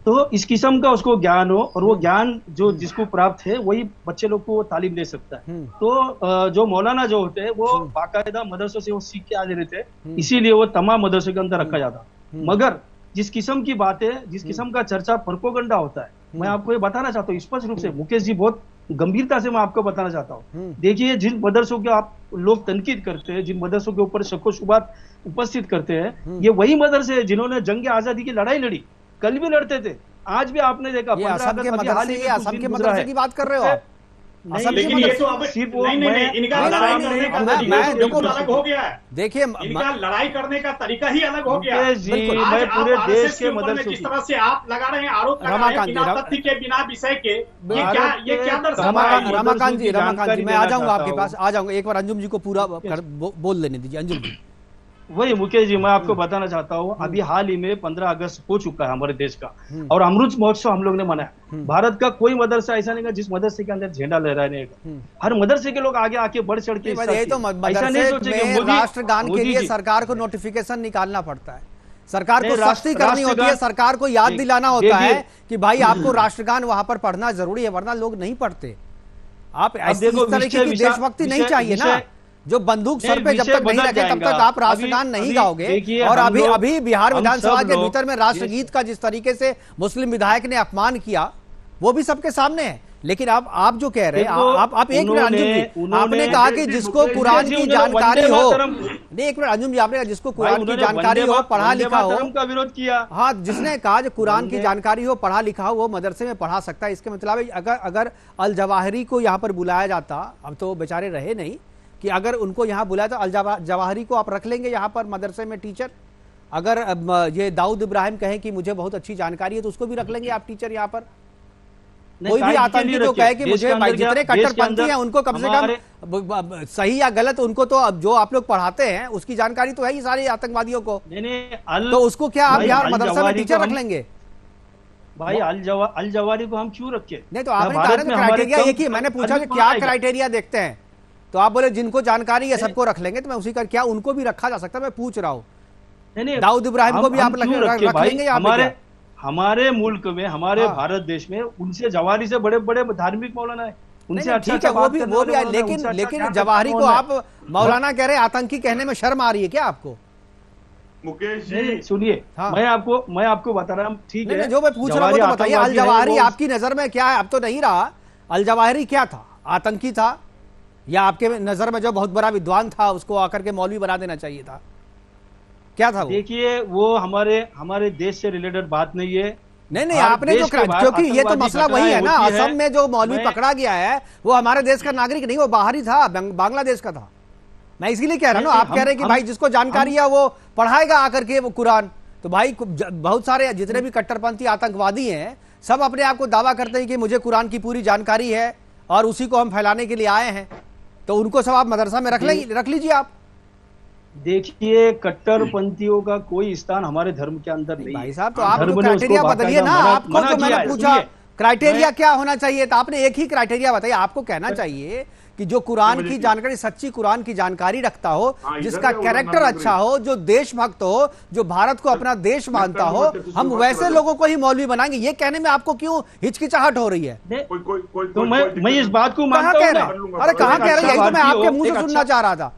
तो इस किस्म का उसको ज्ञान हो, और वो ज्ञान जो जिसको प्राप्त है वही बच्चे लोग को तालीम दे सकता है। तो जो मौलाना जो होते हैं वो बाकायदा मदरसों से वो सीख के आ रहे थे, इसीलिए वो तमाम मदरसों के अंदर रखा जाता। मगर जिस किस्म की बातें, जिस किस्म का चर्चा प्रोपेगेंडा होता है, मैं आपको ये बताना चाहता हूँ स्पष्ट रूप से, मुकेश जी बहुत गंभीरता से मैं आपको बताना चाहता हूँ। देखिए, जिन मदरसों के आप लोग तनकीद करते हैं, जिन मदरसों के ऊपर शक व शुबहात उपस्थित करते हैं, ये वही मदरसे हैं जिन्होंने जंग आजादी की लड़ाई लड़ी, कल भी लड़ते थे, आज भी आपने देखा। असम के मदरसे की बात कर रहे हो आप? लेकिन ये तो अब नहीं, इनका लड़ाई करने का तरीका अलग हो गया है। देखिए, इनका लड़ाई करने का तरीका ही अलग हो गया। मैं पूरे देश के मदरसों जिस तरह से आप लगा रहे हैं, आरोप लगा रहे हैं बिना तथ्य के, बिना विषय के, ये क्या दर्शाता है? रमाकांत जी मैं आ जाऊंगा आपके पास, आ जाऊंगा। एक बार अंजुम जी को पूरा बोल लेने दीजिए। अंजुम जी, वही मुकेश जी मैं आपको बताना चाहता हूँ, अभी हाल ही में 15 अगस्त हो चुका है हमारे देश का, और अमृत महोत्सव हम लोग ने मनाया। भारत का कोई मदरसा ऐसा नहीं जिस मदरसे के अंदर झंडा लहराने का, हर मदरसे के लोग आगे आके बढ़ चढ़ के यही तो मदरसे में राष्ट्रगान के लिए सरकार को नोटिफिकेशन निकालना पड़ता है, सरकार को सख्ती करनी होती है, सरकार को याद दिलाना होता है कि भाई आपको राष्ट्रगान वहां पर पढ़ना जरूरी है, वरना लोग नहीं पढ़ते। आप इस तरीके की देशभक्ति नहीं चाहिए ना, जो बंदूक सर पे जब तक नहीं रखे तब तक आप राष्ट्रगान नहीं गाओगे। और अभी बिहार विधानसभा के भीतर में राष्ट्रगीत का जिस तरीके से मुस्लिम विधायक ने अपमान किया वो भी सबके सामने है। लेकिन आप जो कह रहे हैं, आप एक मिनट अंजुम जी, आपने कहा कि जिसको कुरान की जानकारी हो, नहीं एक मिनट अंजुम जी, आपने कहा जिसको कुरान की जानकारी हो, पढ़ा लिखा हो, का विरोध किया। हाँ, जिसने कहा जो कुरान की जानकारी हो, पढ़ा लिखा हो, वो मदरसे में पढ़ा सकता है। इसके मतलब अगर अल जवाहिरी को यहाँ पर बुलाया जाता, अब तो बेचारे रहे नहीं, कि अगर उनको यहाँ बुलाया तो अल जवाहिरी को आप रख लेंगे यहाँ पर मदरसे में टीचर? अगर ये दाऊद इब्राहिम कहें कि मुझे बहुत अच्छी जानकारी है तो उसको भी रख लेंगे आप टीचर यहाँ पर? कोई भी आतंकी जो कहे कि मुझे जितने कट्टरपंथी हैं उनको कम से कम सही या गलत, उनको तो अब जो आप लोग पढ़ाते हैं उसकी जानकारी तो है ही सारे आतंकवादियों को, तो उसको क्या आप यहाँ मदरसा में टीचर रख लेंगे? भाई अल जवाहिरी को हम क्यों रखे? नहीं तो आपने क्राइटेरिया एक ही, मैंने पूछा कि क्या क्राइटेरिया देखते हैं, तो आप बोले जिनको जानकारी है सबको रख लेंगे, तो मैं उसी का, क्या उनको भी रखा जा सकता है? मैं पूछ रहा हूँ दाऊद इब्राहिम को भी आप रख लेंगे? हमारे मुल्क में, हमारे भारत देश में उनसे जवाहरी से बड़े बड़े धार्मिक मौलाना है, उनसे अच्छा ठीक है, वो भी है, लेकिन जवाहरी को आप मौलाना कह रहे हैं, आतंकी कहने में शर्म आ रही है क्या आपको? मुकेश जी सुनिए, मैं आपको बता रहा हूँ, ठीक है, जो मैं पूछ रहा हूँ तो बताइए, अल जवाहिरी आपकी नजर में क्या है? अब तो नहीं रहा, अल जवाहिरी क्या था? आतंकी था, या आपके नजर में जो बहुत बड़ा विद्वान था उसको आकर के मौलवी बना देना चाहिए था? क्या था वो? देखिए, वो हमारे देश से रिलेटेड बात नहीं है। नहीं आपने जो, क्योंकि ये तो मसला वही है ना, असम में जो मौलवी पकड़ा गया है वो हमारे देश का नागरिक नहीं, वो बाहरी था, बांग्लादेश का था। मैं इसीलिए कह रहा हूँ, आप कह रहे हैं कि भाई जिसको जानकारी है वो पढ़ाएगा आकर के वो कुरान, तो भाई बहुत सारे जितने भी कट्टरपंथी आतंकवादी हैं सब अपने आप को दावा करते हैं कि मुझे कुरान की पूरी जानकारी है और उसी को हम फैलाने के लिए आए हैं, तो उनको सब आप मदरसा में रख लीजिए आप। देखिए, कट्टरपंथियों का कोई स्थान हमारे धर्म के अंदर नहीं। भाई साहब, तो आप क्राइटेरिया बदलिए ना। आपको जो मैंने पूछा क्राइटेरिया क्या होना चाहिए, तो आपने एक ही क्राइटेरिया बताया। आपको कहना चाहिए कि जो कुरान की जानकारी, सच्ची कुरान की जानकारी रखता हो, जिसका कैरेक्टर अच्छा हो, जो देशभक्त हो, जो भारत को अपना देश मानता हो, हम वैसे लोगों को ही मौलवी बनाएंगे। ये कहने में आपको क्यों हिचकिचाहट हो रही है? तो मैं इस बात को मानता हूं। अरे कहाँ कह रहे हैं? यही तो मैं आपके मुंह से सुनना चाह रहा था।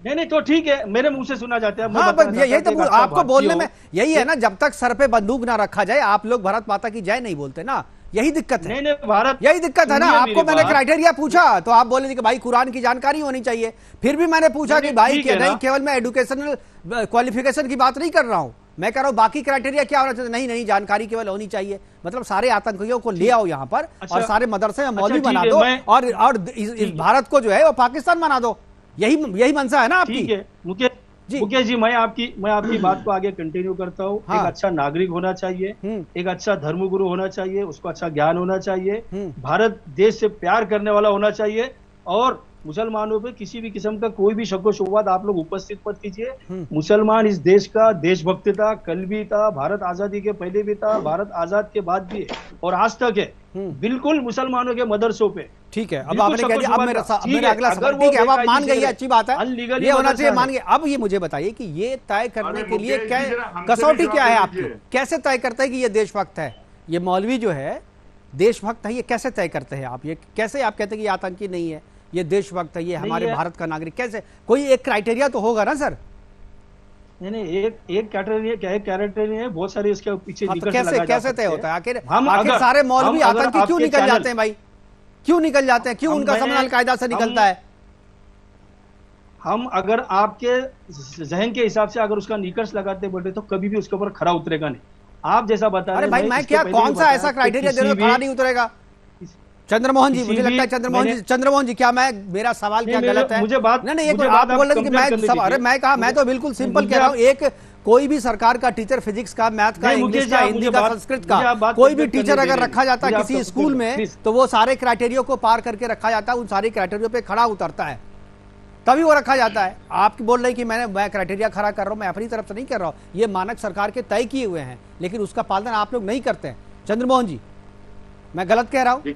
नहीं तो ठीक है, मेरे मुंह से सुना जाता है। हाँ, यही तो आपको बोलने में यही है ना, जब तक सर पे बंदूक ना रखा जाए, आप लोग भारत माता की जय नहीं बोलते ना, यही दिक्कत है। नहीं भारत, यही दिक्कत है ना। सुनिए आपको मेरी मैंने बात। क्राइटेरिया पूछा तो आप बोले कि भाई कुरान की जानकारी होनी चाहिए। फिर भी मैंने पूछा कि भाई ठीक है नहीं, ना। केवल मैं एजुकेशनल क्वालिफिकेशन की बात नहीं कर रहा हूं, मैं कह रहा हूं बाकी क्राइटेरिया क्या होना चाहिए। नहीं जानकारी केवल होनी चाहिए, मतलब सारे आतंकियों को ले आओ यहाँ पर और सारे मदरसे में मौलवी बना दो और इस भारत को जो है वो पाकिस्तान बना दो। यही मंशा है ना आपकी। ठीक है मुकेश जी, मैं आपकी बात को आगे कंटिन्यू करता हूँ। हाँ। एक अच्छा नागरिक होना चाहिए, एक अच्छा धर्मगुरु होना चाहिए, उसको अच्छा ज्ञान होना चाहिए, भारत देश से प्यार करने वाला होना चाहिए और मुसलमानों पे किसी भी किस्म का कोई भी शक शुबहत आप लोग उपस्थित मत कीजिए। मुसलमान इस देश का देशभक्त था, कल भी था, भारत आजादी के पहले भी था, भारत आजाद के बाद भी है और आज तक है। बिल्कुल मुसलमानों के मदरसों पे ठीक है। अब आपने कह दिया, अब मेरा अगला सवाल, ठीक है, अब आप मान गई, अच्छी बात है, ये होना चाहिए, मान गए। अब ये मुझे बताइए कि ये तय करने के लिए क्या कसौटी क्या है आपकी, कैसे तय करते हैं कि ये देशभक्त है, ये मौलवी जो है देशभक्त है, ये कैसे तय करते हैं आप? ये कैसे आप कहते हैं कि ये आतंकी नहीं है, ये देशभक्त है, ये हमारे भारत का नागरिक? कैसे, कोई एक क्राइटेरिया तो होगा ना सर? नहीं एक क्राइटेरिया है, बहुत सारे इसके पीछे कैसे तय होता है? आखिर सारे मौलवी आतंकी क्यों निकल जाते हैं भाई? क्यों निकल जाते हैं? क्यों उनका संबंध अल-कायदा से निकलता है? हम अगर आपके जहन के हिसाब से अगर उसका निकर्ष लगाते बोले तो कभी भी उसके ऊपर खरा उतरेगा नहीं। आप जैसा बता रहे हैं, भाई मैं क्या, कौन सा ऐसा क्राइटेरिया दे रहा हूं खरा नहीं उतरेगा? चंद्रमोहन जी, मुझे लगता है चंद्रमोहन जी, क्या मेरा सवाल क्या गलत है? मुझे बात नहीं, एक आप बोल रहे कि अरे मैं कहा, मैं तो बिल्कुल सिंपल कह रहा हूँ, एक कोई भी सरकार का टीचर फिजिक्स का, मैथ का, इंग्लिश का, हिंदी का, संस्कृत का कोई भी टीचर अगर रखा जाता है किसी स्कूल में तो वो सारे क्राइटेरिया को पार करके रखा जाता है, उन सारे क्राइटेरिया पे खड़ा उतरता है, तभी वो रखा जाता है। आप बोल रहे हैं कि मैं क्राइटेरिया खड़ा कर रहा हूं, मैं अपनी तरफ से नहीं कर रहा हूं, ये मानक सरकार के तय किए हुए हैं, लेकिन उसका पालन आप लोग नहीं करते हैं। चंद्रमोहन जी, मैं गलत कह रहा हूं?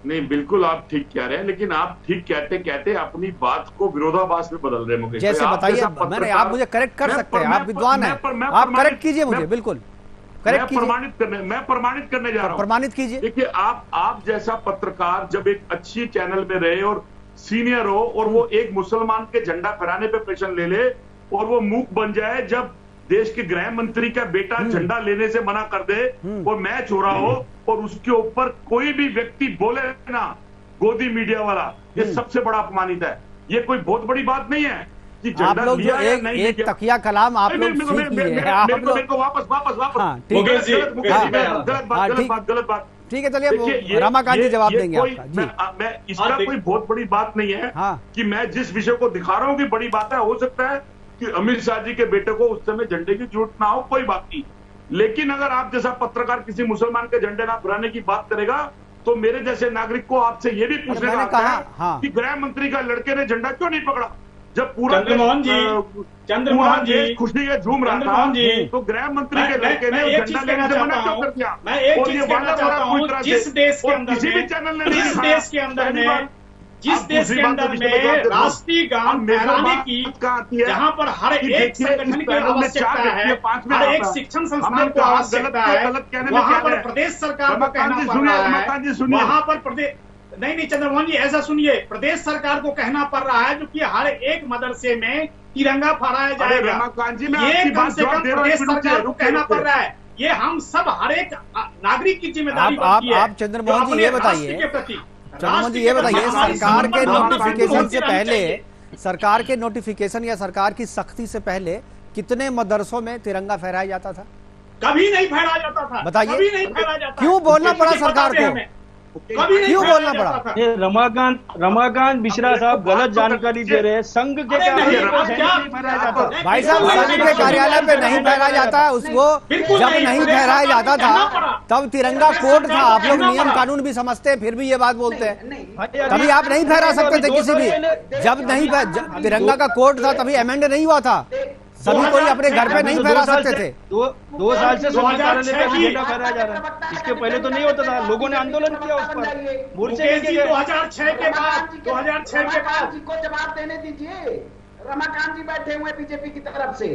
नहीं, बिल्कुल आप ठीक कह रहे हैं, लेकिन आप ठीक कहते कहते अपनी बात को विरोधाभास में बदल रहे हैं मुकेश। जैसे बताइए, मैंने आप मुझे करेक्ट कर सकते हैं, आप विद्वान हैं, आप करेक्ट कीजिए मुझे, बिल्कुल करेक्ट कीजिए। मैं प्रमाणित करने जा रहा हूं। प्रमाणित कीजिए। देखिए, आप जैसा पत्रकार जब एक अच्छी चैनल में रहे और सीनियर हो और वो एक मुसलमान के झंडा फहराने पे पेशन ले ले और वो मूक बन जाए जब देश के गृह मंत्री का बेटा झंडा लेने से मना कर दे और मैच हो रहा हो और उसके ऊपर कोई भी व्यक्ति बोले ना, गोदी मीडिया वाला, ये सबसे बड़ा अपमानित है। ये कोई बहुत बड़ी बात नहीं है कि आप लोग जो एक तकिया कलाम आप लोग मेरे को वापस गलत बात। ठीक है, चलिए रमाकांत जी जवाब देंगे आपका। मैं इसका कोई बहुत बड़ी बात नहीं है कि मैं जिस विषय को दिखा रहा हूँ कि बड़ी बात है, हो सकता है कि अमित शाह जी के बेटे को उस समय झंडे की जरूरत ना हो, कोई बात नहीं। लेकिन अगर आप जैसा पत्रकार किसी मुसलमान के झंडे ना फहराने की बात करेगा तो मेरे जैसे नागरिक को आपसे ये भी पूछने का आता है कि गृह मंत्री का लड़के ने झंडा क्यों नहीं पकड़ा जब पूरा चंद्रमोहन जी खुशी है, झूम रहा था, तो गृह मंत्री के लड़के ने झंडा लेने से मना क्यों कर दिया? मैं एक चीज कहना चाहता हूँ, जिस देश के अंदर किसी भी चैनल ने जिस देश के अंदर में राष्ट्रीय गान फहराने की, जहाँ पर हर एक संगठन की आवश्यकता है, हर एक शिक्षण संस्थान को आवश्यकता है, वहाँ पर प्रदेश सरकार को कहना पड़ रहा है, वहाँ पर प्रदेश नहीं चंद्रमोहन जी ऐसा सुनिए, प्रदेश सरकार को कहना पड़ रहा है जो कि हर एक मदरसे में तिरंगा फहराया जाएगा। ये कम से कम प्रदेश सरकार को कहना पड़ रहा है। ये हम सब हर एक नागरिक की जिम्मेदारी बनती है। आप चंद्रमोहन जी ये बताइए, चंद्रमोहन जी ये बताइए, सरकार के नोटिफिकेशन से पहले, सरकार के नोटिफिकेशन या सरकार की सख्ती से पहले कितने मदरसों में तिरंगा फहराया जाता था? कभी नहीं फहराया जाता था। बताइए, कभी नहीं फहराया जाता। क्यों बोलना पड़ा सरकार को? क्यों बोलना पड़ा? ये रमाकांत मिश्रा साहब गलत जानकारी दे रहे हैं। संघ के भाई साहब, संघ के कार्यालय पे नहीं फहराया जाता, उसको जब नहीं फहराया जाता था तब तिरंगा कोड था। आप लोग नियम कानून भी समझते हैं, फिर भी ये बात बोलते हैं। तभी आप नहीं फहरा सकते थे किसी भी, जब नहीं तिरंगा का कोड था तभी अमेंड नहीं हुआ था, सभी कोई अपने घर पे नहीं फहरा सकते थे। 2 साल से कार्यालय पे झंडा फहराया जा रहा है, इसके पहले तो नहीं होता था। लोगों ने आंदोलन किया उस पर, मोर्चे 2006 के बाद को जवाब देने दीजिए। रमाकांत जी बैठे हुए बीजेपी की तरफ से।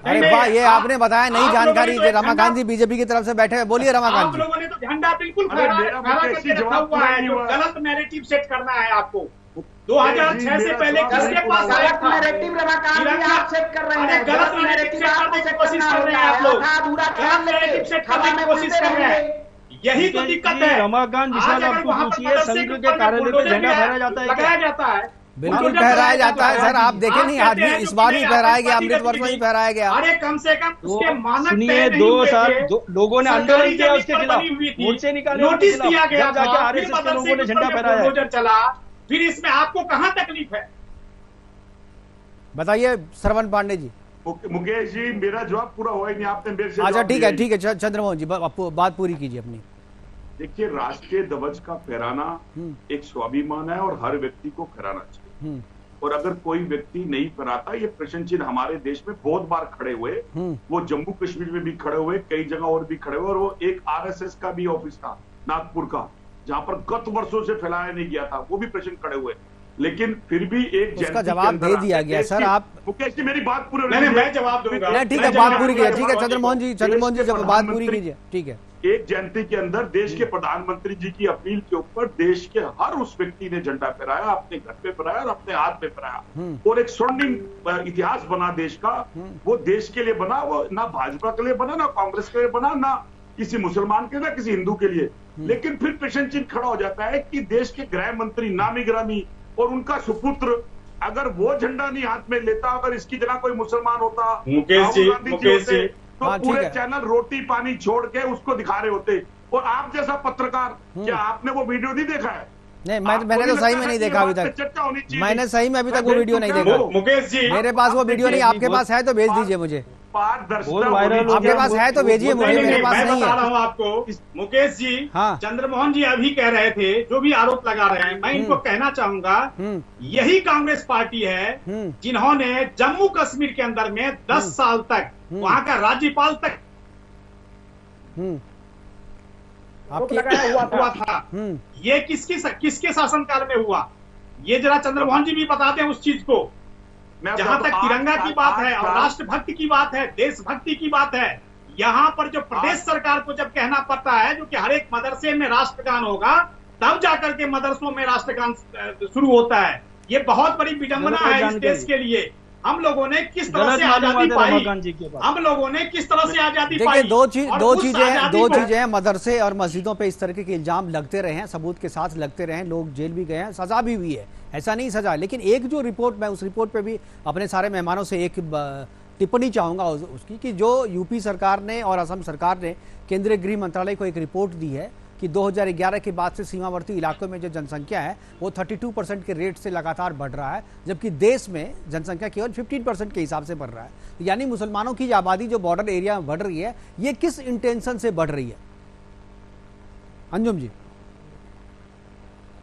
अरे वाह, ये आपने बताया नई जानकारी। रमाकांत जी बीजेपी की तरफ से बैठे हुए, बोलिए रमाकांत जी। आप लोगों ने तो झंडा बिल्कुल रखा हुआ है, जो गलत नैरेटिव सेट करना है आपको। 2006 से पहले किसके पास गलत नैरेटिव रमाकांत जी आप सेट कर रहे हैं। गलत नैरेटिव सेट करने की कोशिश कोशिश कर रहे हैं आप लोग, गलत नैरेटिव सेट करने की कोशिश कर रहे हैं। यही तो दिक्कत है। रमाकांत विशाल आपको पूछिए, संघ के कार्यालय पे झंडा फहराया जाता है, लगाया जाता है, बिल्कुल फहराया जाता है सर। आप देखें नहीं, आज भी इस बार भी फहराया गया, अमृत वर्ष में भी फहराया गया। अरे कम से कम उसके मानक सुनिए, 2 साल लोगों ने आंदोलन किया उसके खिलाफ, मोर्चे निकाले, नोटिस दिया गया, जाके आरएसएस के लोगों ने झंडा फहराया चला, फिर इसमें आपको कहाँ तकलीफ है? बताइए श्रवण पांडे जी। मुकेश जी, मेरा जवाब पूरा हुआ ही नहीं, आपने मेरे से अच्छा ठीक है चंद्रमोहन जी बात पूरी कीजिए अपनी। देखिए, राष्ट्रीय ध्वज का फहराना एक स्वाभिमान है और हर व्यक्ति को फहराना चाहिए। और अगर कोई व्यक्ति नहीं फहराता, ये प्रश्न चिन्ह हमारे देश में बहुत बार खड़े हुए, वो जम्मू कश्मीर में भी खड़े हुए, कई जगह और भी खड़े हुए, और वो एक आरएसएस का भी ऑफिस था नागपुर का, जहां पर गत वर्षों से फैलाया नहीं गया था, वो भी प्रश्न खड़े हुए। लेकिन फिर भी एक उसका जवाब दे दिया गया सर। आप मुकेश जी, मेरी बात पूरी, मैं जवाब दूंगा। ठीक है, बात पूरी कीजिए। ठीक है चंद्रमोहन जी जब बात पूरी कीजिए। ठीक है, एक जयंती के अंदर देश के प्रधानमंत्री जी की अपील के ऊपर देश के हर उस व्यक्ति ने झंडा फहराया, अपने घर पे फहराया और अपने हाथ पे फहराया, और एक स्वर्णिम इतिहास बना देश का। वो देश के लिए बना, वो ना भाजपा के लिए बना, ना कांग्रेस के लिए बना, ना किसी मुसलमान के, ना किसी हिंदू के लिए। लेकिन फिर प्रश्न चिन्ह खड़ा हो जाता है कि देश के गृह मंत्री नामी गिरामी और उनका सुपुत्र अगर वो झंडा नहीं हाथ में लेता, अगर इसकी जगह कोई मुसलमान होता, मुकेश जी तो पूरे चैनल रोटी पानी छोड़ के उसको दिखा रहे होते। और आप जैसा पत्रकार, क्या आपने वो वीडियो नहीं देखा है? नहीं, मैंने तो सही में नहीं देखा अभी तक। मैंने सही में अभी तक वो वीडियो नहीं देखा। मुकेश जी, मेरे पास वो वीडियो नहीं, आपके पास है तो भेज दीजिए मुझे। आपके पास है तो भेजिए मुझे, मेरे पास नहीं बता रहा है। हूँ आपको मुकेश जी। हाँ। चंद्रमोहन जी अभी कह रहे थे, जो भी आरोप लगा रहे हैं, मैं इनको कहना चाहूंगा, यही कांग्रेस पार्टी है जिन्होंने जम्मू कश्मीर के अंदर में 10 साल तक वहां का राज्यपाल तक आपकी हुआ था। ये किसके शासनकाल में हुआ? ये जरा चंद्रमोहन जी भी बताते हैं उस चीज को। जहां तक तिरंगा की बात है और राष्ट्रभक्ति की बात है, देशभक्ति की बात है, यहाँ पर जो प्रदेश सरकार को जब कहना पड़ता है जो कि हर एक मदरसे में राष्ट्रगान होगा, तब जाकर के मदरसों में राष्ट्रगान शुरू होता है। ये बहुत बड़ी विडंबना है इस देश के लिए। हम लोगों ने किस तरह से आजादी पाई, हम लोगों ने किस तरह से आजादी पाई। देखिए, दो चीजें हैं। मदरसे और मस्जिदों पे इस तरह के इल्जाम लगते रहे हैं, सबूत के साथ लगते रहे हैं, लोग जेल भी गए हैं, सजा भी हुई है, ऐसा नहीं सजा। लेकिन एक जो रिपोर्ट, मैं उस रिपोर्ट पे भी अपने सारे मेहमानों से एक टिप्पणी चाहूंगा उसकी, कि जो यूपी सरकार ने और असम सरकार ने केंद्रीय गृह मंत्रालय को एक रिपोर्ट दी है कि 2011 के बाद से सीमावर्ती इलाकों में जो जनसंख्या है वो 32% के रेट से लगातार बढ़ रहा है, जबकि देश में जनसंख्या केवल 15% के हिसाब से बढ़ रहा है। यानी मुसलमानों की आबादी जो बॉर्डर एरिया में बढ़ रही है, ये किस इंटेंशन से बढ़ रही है? अंजुम जी।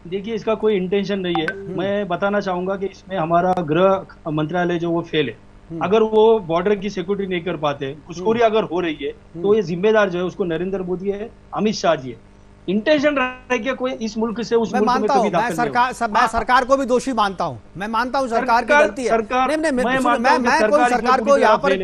देखिए, इसका कोई इंटेंशन नहीं है। मैं बताना चाहूंगा कि इसमें हमारा गृह मंत्रालय जो वो फेल है। अगर वो बॉर्डर की सिक्योरिटी नहीं कर पाते, घुसखोरी अगर हो रही है, तो ये जिम्मेदार जो है उसको नरेंद्र मोदी है, अमित शाह जी है। इंटेंशन रह गया कोई इस मुल्क से उस मुल्क में कभी दाखिल नहीं हो। मैं सरकार को भी दोषी मानता हूं। मैं मानता हूं सरकार की गलती है। मैं कोई सरकार को यहाँ पर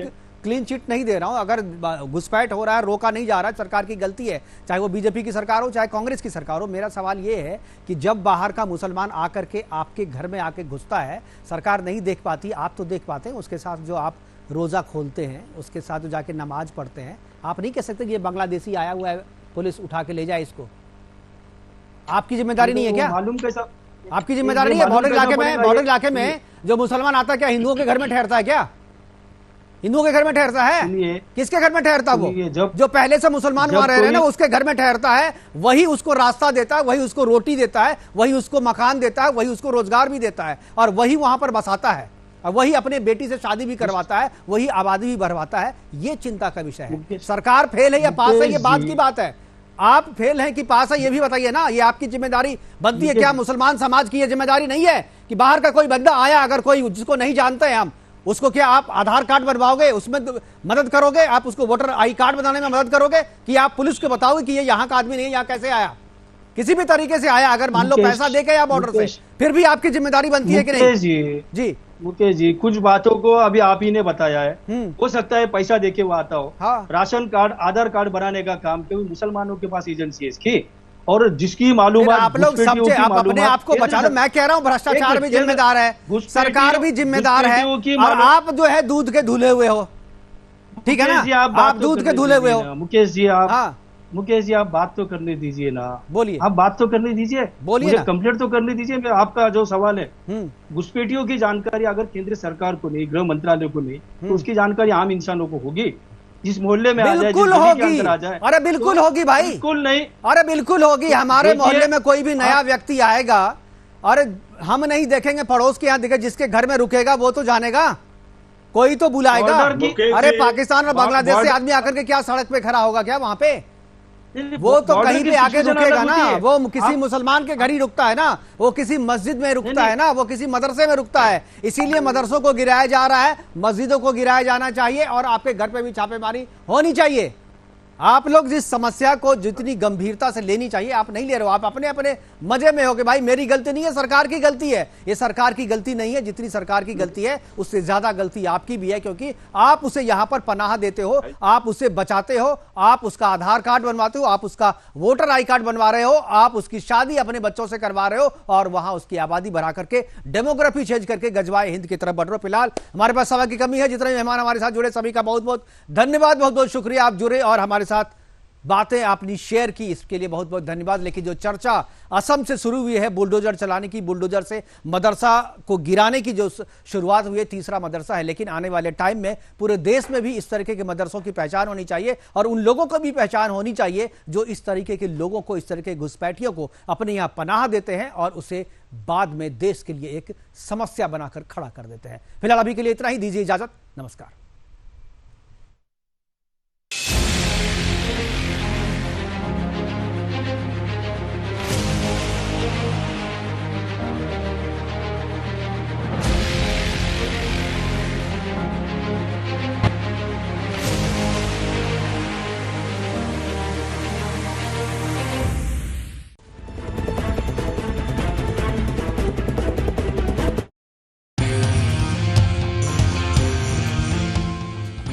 क्लीन चिट नहीं दे रहा हूं। अगर घुसपैठ हो रहा है, रोका नहीं जा रहा है, सरकार की गलती है, चाहे वो बीजेपी की सरकार हो, चाहे कांग्रेस की सरकार हो। मेरा सवाल ये है कि जब बाहर का मुसलमान आकर के आपके घर में आके घुसता है, सरकार नहीं देख पाती, आप तो देख पाते हैं। उसके साथ जो आप रोजा खोलते हैं, उसके साथ जो जाके नमाज पढ़ते हैं, आप नहीं कह सकते कि ये बांग्लादेशी आया हुआ है, पुलिस उठा के ले जाए इसको। आपकी जिम्मेदारी नहीं है क्या? मालूम कैसा? आपकी जिम्मेदारी नहीं है? बॉर्डर इलाके में जो मुसलमान आता है, क्या हिंदुओं के घर में ठहरता है? क्या हिंदुओं के घर में ठहरता है? किसके घर में ठहरता है? वो जो पहले से मुसलमान वहां रह रहे हैं ना, उसके घर में ठहरता है। वही उसको रास्ता देता है, वही उसको रोटी देता है, वही उसको मकान देता है, वही उसको रोजगार भी देता है, और वही वहां पर बसाता है, और वही अपने बेटी से शादी भी करवाता है, वही आबादी भी बढ़वाता है। ये चिंता का विषय है। सरकार फेल है या पास है, ये बात की बात है। आप फेल हैं कि पास है, ये भी बताइए ना। ये आपकी जिम्मेदारी बनती है क्या? मुसलमान समाज की ये जिम्मेदारी नहीं है कि बाहर का कोई बंदा आया, अगर कोई जिसको नहीं जानते हैं हम, उसको क्या आप आधार कार्ड बनवाओगे, उसमें मदद करोगे? आप उसको वोटर आई कार्ड बनाने में मदद करोगे? कि आप पुलिस को बताओगे कि ये यहाँ का आदमी नहीं है, यहाँ कैसे आया? किसी भी तरीके से आया, अगर मान लो पैसा देके या बॉर्डर से, फिर भी आपकी जिम्मेदारी बनती है कि नहीं? जी मुकेश जी, कुछ बातों को अभी आप ही ने बताया है। हो सकता है पैसा देके वो आता हो। हाँ। राशन कार्ड, आधार कार्ड बनाने का काम क्योंकि मुसलमानों के पास एजेंसी है इसकी, और जिसकी मालूमात आप लोग समझे, आप अपने आप को बचा लो। मैं कह रहा हूँ भ्रष्टाचार भी जिम्मेदार है, सरकार भी जिम्मेदार है, और आप जो है दूध के धुले हुए हो। ठीक है मुकेश जी, ना, आप बात आप तो दूध के करने धुले हुए दीजिए हो। ना। मुकेश जी आप हाँ मुकेश जी आप बात तो करने दीजिए ना। बोलिए। आप बात तो करने दीजिए, बोलिए मुझे ना। कंप्लीट तो करने दीजिए। मैं आपका जो सवाल है, घुसपैठियों की जानकारी अगर केंद्र सरकार को नहीं, गृह मंत्रालय को नहीं, तो उसकी जानकारी आम इंसानों को होगी। जिस मोहल्ले में आ जाए, जिस बिल्कुल गली के होगी। अंदर आ जाए, अरे बिल्कुल तो होगी भाई, बिल्कुल नहीं। अरे बिल्कुल होगी। तो हमारे देखिए, मोहल्ले में कोई भी नया व्यक्ति आएगा, अरे हम नहीं देखेंगे पड़ोस के यहाँ देखे, जिसके घर में रुकेगा वो तो जानेगा, कोई तो बुलाएगा। अरे पाकिस्तान और बांग्लादेश से आदमी आकर के क्या सड़क पे खड़ा होगा क्या वहां पे? वो तो कहीं पे आके रुकेगा ना, वो किसी मुसलमान के घर ही रुकता है ना, वो किसी मस्जिद में रुकता है ना, वो किसी मदरसे में रुकता है। इसीलिए मदरसों को गिराया जा रहा है, मस्जिदों को गिराया जाना चाहिए और आपके घर पे भी छापेमारी होनी चाहिए। आप लोग जिस समस्या को जितनी गंभीरता से लेनी चाहिए आप नहीं ले रहे हो। आप अपने अपने मजे में हो कि भाई मेरी गलती नहीं है, सरकार की गलती है। ये सरकार की गलती नहीं है, जितनी सरकार की गलती है उससे ज्यादा गलती आपकी भी है, क्योंकि आप उसे यहां पर पनाह देते हो, आप उसे बचाते हो, आप उसका आधार कार्ड बनवाते हो, आप उसका वोटर आई कार्ड बनवा रहे हो, आप उसकी शादी अपने बच्चों से करवा रहे हो और वहां उसकी आबादी बढ़ा करके डेमोग्राफी चेंज करके गजवाए हिंद की तरफ बढ़ रहे हो। फिलहाल हमारे पास समय की कमी है। जितने मेहमान हमारे साथ जुड़े सभी का बहुत बहुत धन्यवाद, बहुत बहुत शुक्रिया। आप जुड़े और हमारे साथ बातें आपने शेयर की, इसके लिए बहुत बहुत धन्यवाद। लेकिन जो चर्चा असम से शुरू हुई है बुलडोजर चलाने की, बुलडोजर से मदरसा को गिराने की जो शुरुआत हुई है, तीसरा मदरसा है, लेकिन आने वाले टाइम में पूरे देश में भी इस तरीके के मदरसों की पहचान होनी चाहिए और उन लोगों को भी पहचान होनी चाहिए जो इस तरीके के लोगों को, इस तरह के घुसपैठियों को अपने यहां पनाह देते हैं और उसे बाद में देश के लिए एक समस्या बनाकर खड़ा कर देते हैं। फिलहाल अभी के लिए इतना ही, दीजिए इजाजत, नमस्कार।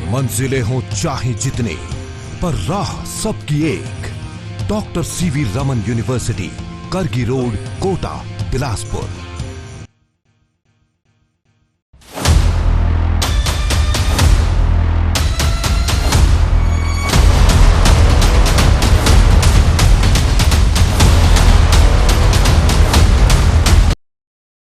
मंजिलें हों चाहे जितने, पर राह सबकी एक। डॉक्टर सीवी रमन यूनिवर्सिटी, करगी रोड, कोटा, बिलासपुर।